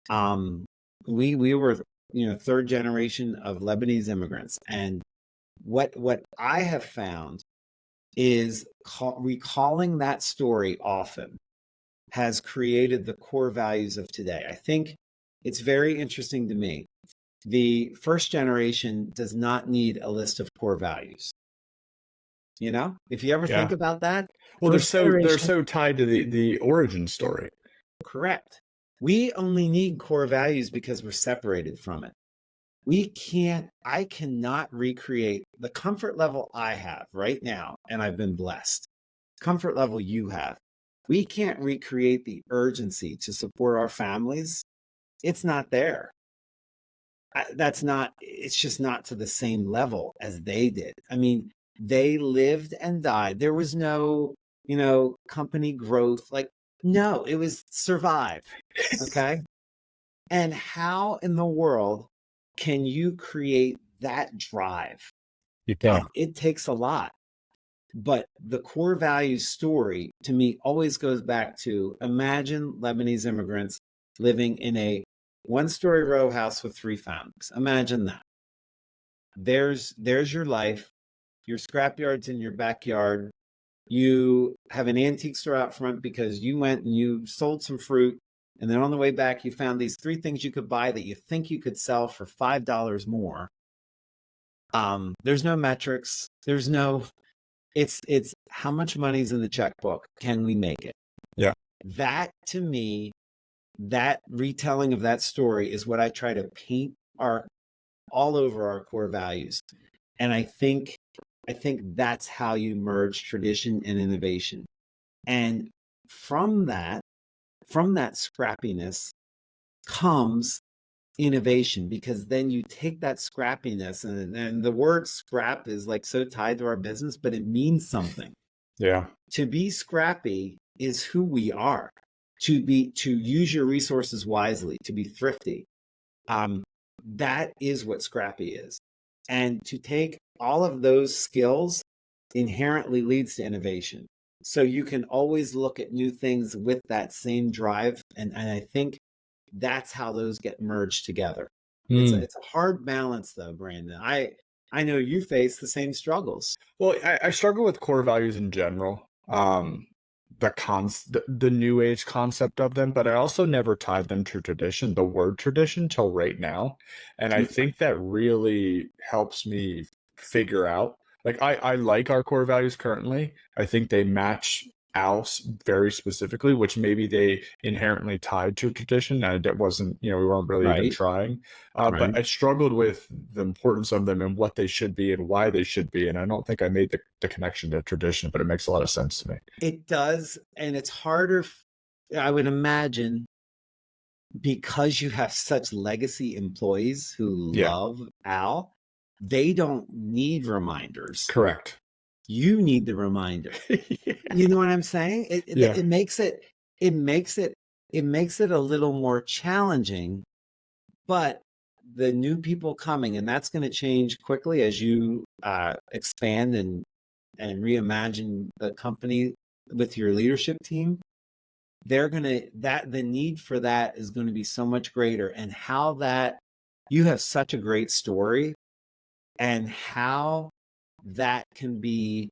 Um, we were, third generation of Lebanese immigrants, and What I have found is recalling that story often has created the core values of today. I think it's very interesting to me. The first generation does not need a list of core values. You know, if you ever think Yeah. about that, Well, first they're generation, so tied to the origin story. correct. We only need core values because we're separated from it. I cannot recreate the comfort level I have right now, and I've been blessed. Comfort level you have. We can't recreate the urgency to support our families. It's not there. It's just not to the same level as they did. I mean, they lived and died. There was no, company growth. Like, no, it was survive. Okay. And how in the world can you create that drive? You can. It takes a lot. But the core values story to me always goes back to imagine Lebanese immigrants living in a one-story row house with three families. Imagine that. There's your life. Your scrapyard's in your backyard. You have an antique store out front because you went and you sold some fruit. And then on the way back, you found these three things you could buy that you think you could sell for $5 more. There's no metrics. It's how much money's in the checkbook. Can we make it? Yeah. That to me, that retelling of that story is what I try to paint all over our core values. And I think that's how you merge tradition and innovation. And from that scrappiness comes innovation, because then you take that scrappiness, and the word scrap is like so tied to our business, but it means something. Yeah. To be scrappy is who we are. To use your resources wisely, to be thrifty. That is what scrappy is. And to take all of those skills inherently leads to innovation. So you can always look at new things with that same drive. And I think that's how those get merged together. It's a hard balance though, Brandon. I know you face the same struggles. Well, I struggle with core values in general. The new age concept of them, but I also never tied them to tradition, the word tradition, till right now. And I think that really helps me figure out, like, I like our core values currently. I think they match Al's very specifically, which maybe they inherently tied to tradition, and it wasn't, we weren't really even Right. trying. But I struggled with the importance of them and what they should be and why they should be. And I don't think I made the connection to tradition, but it makes a lot of sense to me. It does. And it's harder, I would imagine, because you have such legacy employees who love Al, they don't need reminders. Correct. You need the reminder. Yeah. You know what I'm saying? It makes it a little more challenging, but the new people coming, and that's going to change quickly as you expand and reimagine the company with your leadership team. The need for that is going to be so much greater, and how that you have such a great story, and how that can be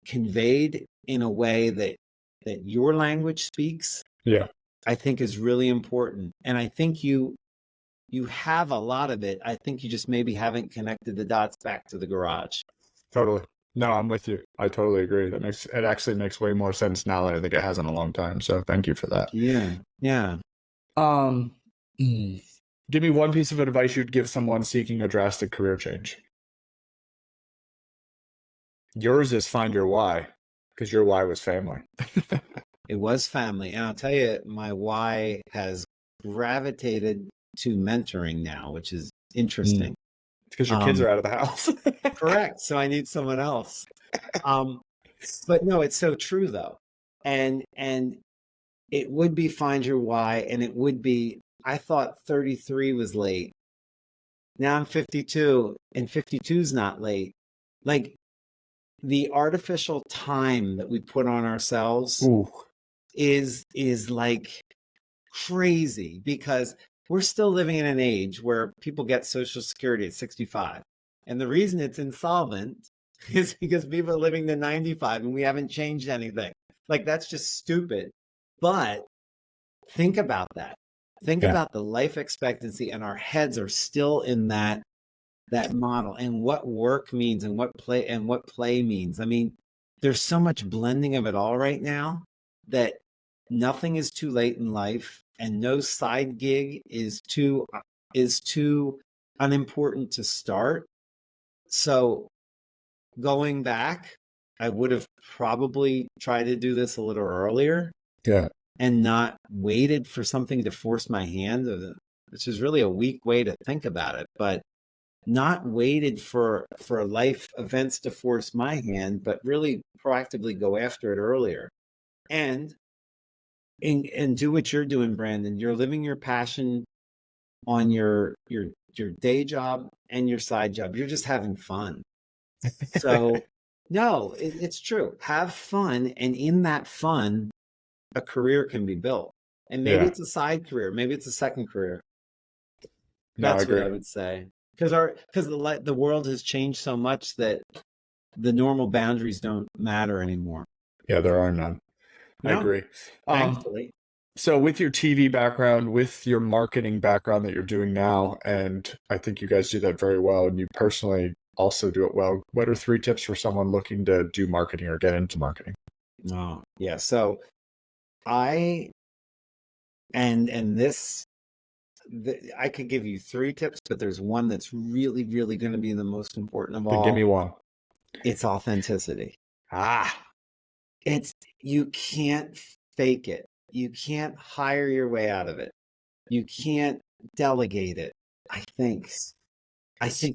conveyed in a way that your language speaks, I think is really important. And I think you have a lot of it. I think you just maybe haven't connected the dots back to the garage. Totally. No, I'm with you. I totally agree. It actually makes way more sense now than I think it has in a long time. So thank you for that. Yeah. Give me one piece of advice you'd give someone seeking a drastic career change. Yours is find your why, because your why was family. It was family. And I'll tell you, my why has gravitated to mentoring now, which is interesting. It's because your kids are out of the house. Correct. So I need someone else. But no, it's so true though. And it would be find your why. And it would be, I thought 33 was late. Now I'm 52, and 52 is not late. Like, the artificial time that we put on ourselves is like crazy, because we're still living in an age where people get Social Security at 65. And the reason it's insolvent is because people are living to 95 and we haven't changed anything. Like, that's just stupid. But think about that. Think Yeah. about the life expectancy, and our heads are still in that model, and what work means and what play means. I mean, there's so much blending of it all right now that nothing is too late in life, and no side gig is too unimportant to start. So going back, I would have probably tried to do this a little earlier. Yeah. And not waited for something to force my hand, which is really a weak way to think about it, but not waited for life events to force my hand, but really proactively go after it earlier. And do what you're doing, Brandon. You're living your passion on your day job and your side job. You're just having fun. So no, it's true. Have fun, and in that fun, a career can be built. And maybe Yeah. it's a side career, maybe it's a second career. No, I That's what agree. I would say. Because the world has changed so much that the normal boundaries don't matter anymore. Yeah, there are none. I No, agree. thankfully. So with your TV background, with your marketing background that you're doing now, and I think you guys do that very well, and you personally also do it well, what are 3 tips for someone looking to do marketing or get into marketing? Oh, yeah. So I this I could give you 3 tips, but there's one that's really, really going to be the most important of Then give all. me one. It's authenticity. You can't fake it. You can't hire your way out of it. You can't delegate it. I think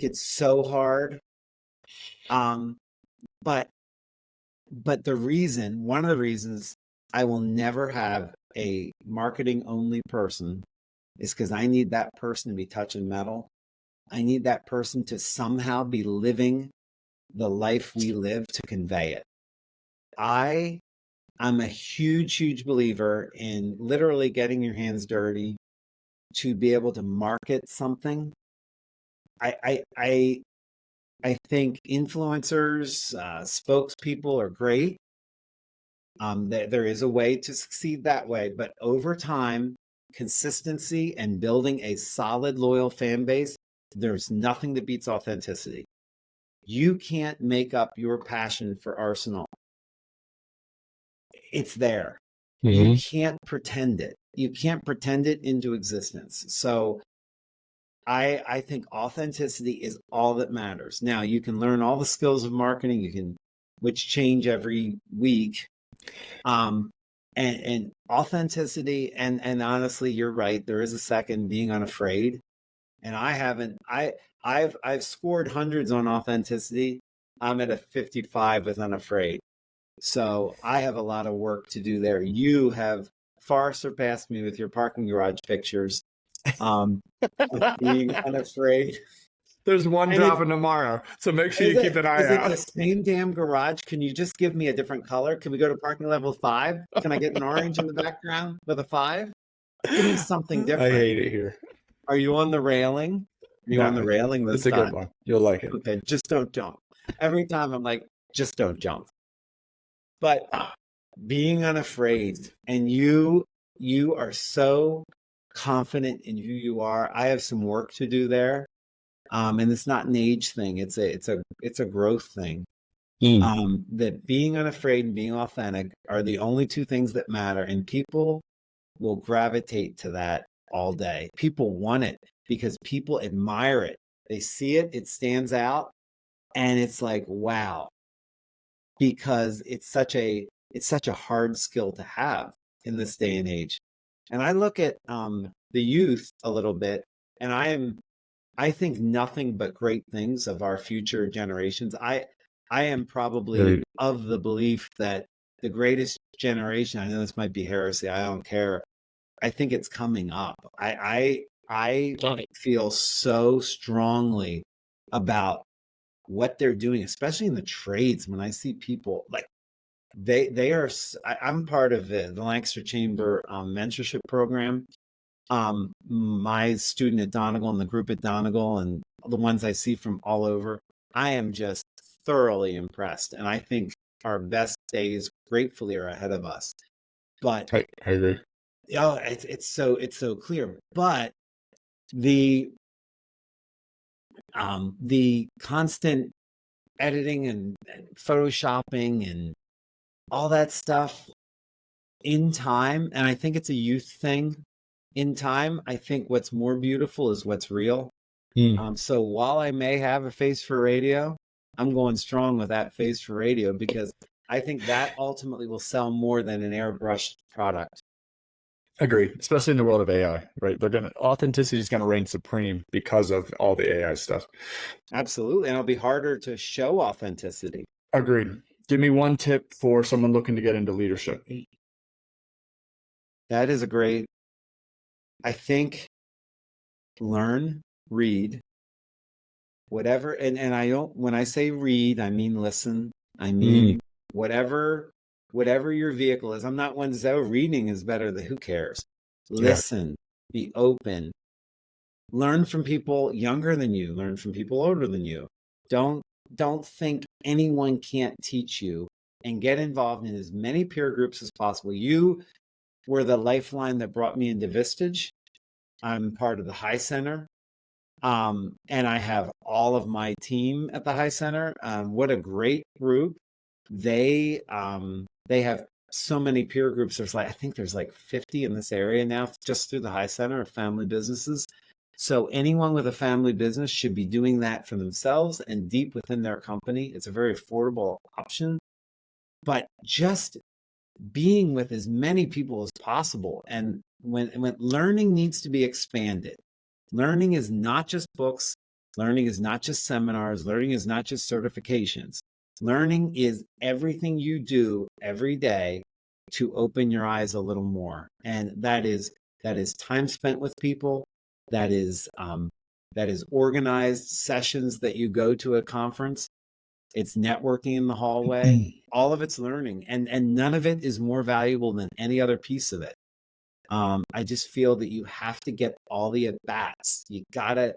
it's so hard. But one of the reasons I will never have a marketing only person is because I need that person to be touching metal. I need that person to somehow be living the life we live to convey it. I'm a huge, huge believer in literally getting your hands dirty to be able to market something. I think influencers, spokespeople are great. There is a way to succeed that way, but over time, consistency and building a solid, loyal fan base, there's nothing that beats authenticity. You can't make up your passion for Arsenal. It's there. You can't pretend it. You can't pretend it into existence. So I think authenticity is all that matters. Now, you can learn all the skills of marketing, which change every week. And authenticity, and honestly, you're right. There is a second, being unafraid. And I've scored hundreds on authenticity. I'm at a 55 with unafraid. So I have a lot of work to do there. You have far surpassed me with your parking garage pictures. Being unafraid. There's one And dropping tomorrow, so make sure you keep an eye is it the out. same damn garage? Can you just give me a different color? Can we go to parking level 5? Can I get an orange in the background with a 5? Give me something I different. hate it here. Are you on the railing? Are you on the railing this It's a time? good one. You'll like it. Okay, just don't jump. Every time I'm like, just don't jump. But being unafraid, and you are so confident in who you are. I have some work to do there. And it's not an age thing. It's a growth thing. That being unafraid and being authentic are the only 2 things that matter. And people will gravitate to that all day. People want it because people admire it. They see it, it stands out, and it's like, wow, because it's such a hard skill to have in this day and age. And I look at the youth a little bit, and I think nothing but great things of our future generations. I am probably of the belief that the greatest generation, I know this might be heresy, I don't care. I think it's coming up. I feel so strongly about what they're doing, especially in the trades. When I see people like they are, I'm part of the Lancaster Chamber mentorship program. My student at Donegal and the group at Donegal, and the ones I see from all over, I am just thoroughly impressed. And I think our best days gratefully are ahead of us. But I agree. oh, it's so clear. But the the constant editing and photoshopping and all that stuff in time, and I think it's a youth thing. In time, I think what's more beautiful is what's real. Mm. So while I may have a face for radio, I'm going strong with that face for radio because I think that ultimately will sell more than an airbrushed product. Agreed, especially in the world of AI, right? Authenticity is gonna reign supreme because of all the AI stuff. Absolutely. And it'll be harder to show authenticity. Agreed. Give me one tip for someone looking to get into leadership. That is a great, I think, learn, read, whatever. And I don't, when I say read, I mean listen. I Mm. mean, whatever your vehicle is. I'm not one to say, oh, reading is better than who cares. Yeah. Listen, be open, learn from people younger than you, learn from people older than you. Don't think anyone can't teach you, and get involved in as many peer groups as possible. You were the lifeline that brought me into Vistage. I'm part of the High Center. And I have all of my team at the High Center. What a great group. They have so many peer groups. I think there's like 50 in this area now, just through the High Center of family businesses. So anyone with a family business should be doing that for themselves and deep within their company. It's a very affordable option, but just being with as many people as possible. And when learning needs to be expanded, learning is not just books, learning is not just seminars, learning is not just certifications. Learning is everything you do every day to open your eyes a little more. And that is time spent with people. That is organized sessions that you go to a conference. It's networking in the hallway. All of it's learning, and none of it is more valuable than any other piece of it. I just feel that you have to get all the at bats. You gotta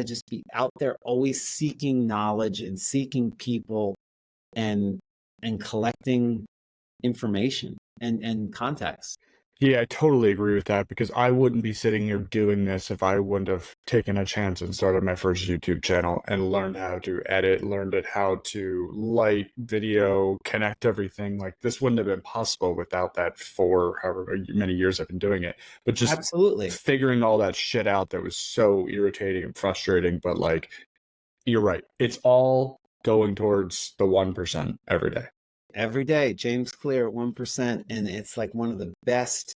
just be out there, always seeking knowledge and seeking people, and collecting information and context. Yeah, I totally agree with that because I wouldn't be sitting here doing this if I wouldn't have taken a chance and started my first YouTube channel and learned how to edit, learned how to light video, connect everything. Like this wouldn't have been possible without that for however many years I've been doing it. But just Absolutely. figuring all that shit out that was so irritating and frustrating. But like, you're right. It's all going towards the 1% every day. Every day, James Clear at 1%. And it's like one of the best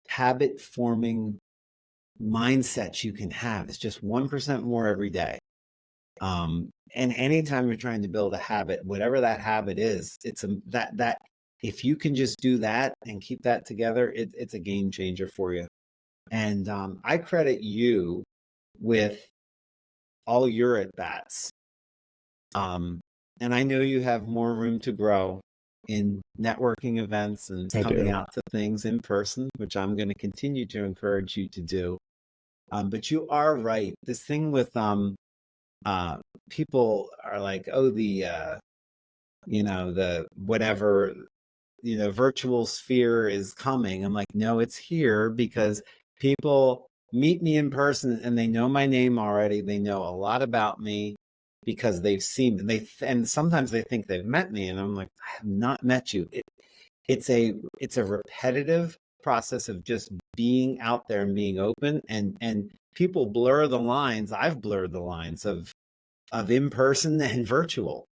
habit forming mindsets you can have. It's just 1% more every day. And anytime you're trying to build a habit, whatever that habit is, it's that if you can just do that and keep that together, it's a game changer for you. And I credit you with all your at bats. And I know you have more room to grow in networking events and I coming do. out to things in person, which I'm going to continue to encourage you to do. But you are right. This thing with people are like, oh, the whatever, virtual sphere is coming. I'm like, no, it's here because people meet me in person and they know my name already. They know a lot about me because they've seen and sometimes they think they've met me, and I'm like, I have not met you. It's a repetitive process of just being out there and being open, and people blur the lines. I've blurred the lines of in person and virtual.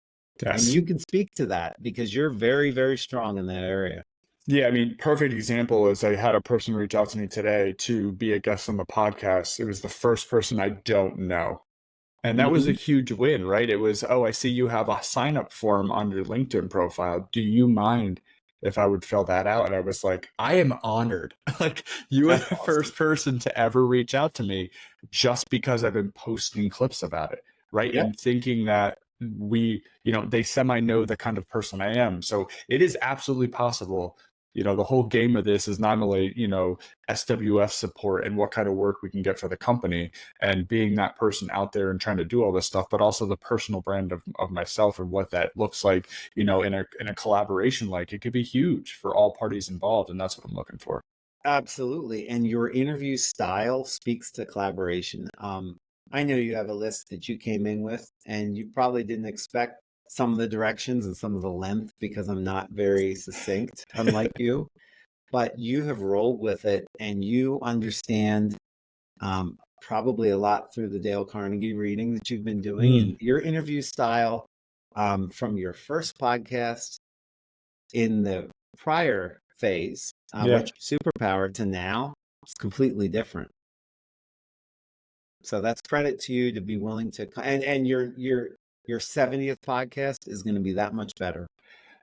And Yes. you can speak to that because you're very, very strong in that area. Yeah, I mean, perfect example is I had a person reach out to me today to be a guest on the podcast. It was the first person I don't know. And that was a Mhm. huge win, right? It was, oh, I see you have a sign up form on your LinkedIn profile. Do you mind if I would fill that out? And I was like, I am honored. Like, you are That's the awesome. first person to ever reach out to me just because I've been posting clips about it, right? Yeah. And thinking that they semi know the kind of person I am. So it is absolutely possible the whole game of this is not only, SWF support and what kind of work we can get for the company and being that person out there and trying to do all this stuff, but also the personal brand of myself and what that looks like, in a collaboration. Like, it could be huge for all parties involved. And that's what I'm looking for. Absolutely. And your interview style speaks to collaboration. I know you have a list that you came in with, and you probably didn't expect some of the directions and some of the length because I'm not very succinct, unlike you. But you have rolled with it, and you understand probably a lot through the Dale Carnegie reading that you've been doing, and your interview style from your first podcast in the prior phase, which superpower, to now, it's completely different. So that's credit to you to be willing to, and your 70th podcast is going to be that much better.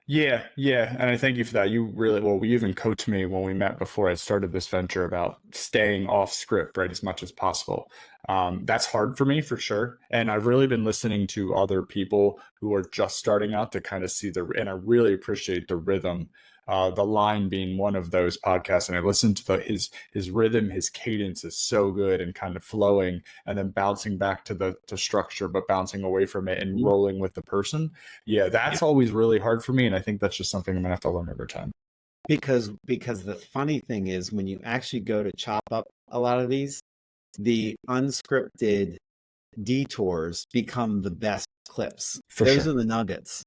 Yeah. And I thank you for that. You really, well, you even coached me when we met before I started this venture about staying off script, right, as much as possible. That's hard for me for sure. And I've really been listening to other people who are just starting out to kind of see and I really appreciate the rhythm. The Line being one of those podcasts, and I listened to his rhythm, his cadence is so good and kind of flowing, and then bouncing back to the structure, but bouncing away from it and rolling with the person. Yeah, that's always really hard for me, and I think that's just something I'm gonna have to learn over time. Because the funny thing is, when you actually go to chop up a lot of these, the unscripted detours become the best clips. Those are the nuggets.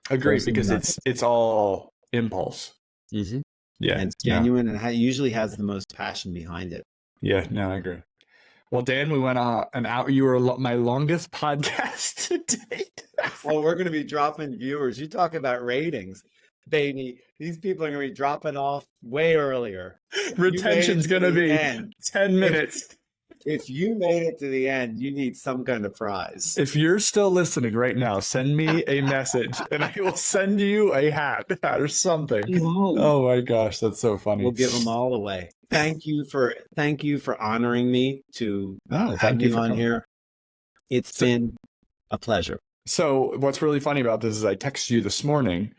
Agreed, because it's all impulse. Mm-hmm. Yeah, and it's genuine, and usually has the most passion behind it. Yeah, no, I agree. Well, Dan, we went an hour. You were my longest podcast to date. Well, we're going to be dropping viewers. You talk about ratings, baby. These people are going to be dropping off way earlier. Retention's going to be 10 minutes. If you made it to the end, you need some kind of prize. If you're still listening right now, send me a message and I will send you a hat or something. Oh my gosh, that's so funny. We'll give them all away. Thank you for honoring me to have you on here. It's been a pleasure. So what's really funny about this is I texted you this morning,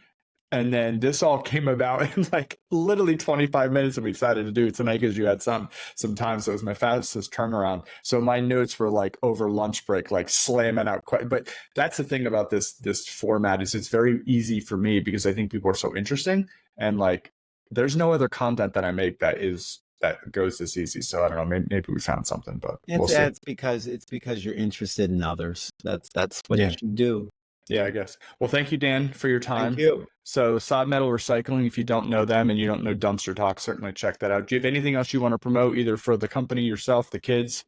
and then this all came about in like literally 25 minutes, and we decided to do it tonight because you had some time. So it was my fastest turnaround. So my notes were like over lunch break, like slamming out. But that's the thing about this format is it's very easy for me because I think people are so interesting, and like there's no other content that I make that goes this easy. So I don't know, maybe we found something, but we'll see. It's because you're interested in others. That's what you should do. Yeah, I guess. Well, thank you, Dan, for your time. Thank you. So Sod Metal Recycling, if you don't know them and you don't know Dumpster Talk, certainly check that out. Do you have anything else you want to promote, either for the company, yourself, the kids?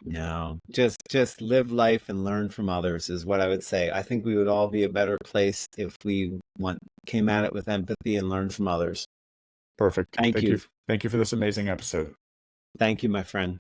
No, just live life and learn from others is what I would say. I think we would all be a better place if we came at it with empathy and learned from others. Perfect. Thank you. Thank you for this amazing episode. Thank you, my friend.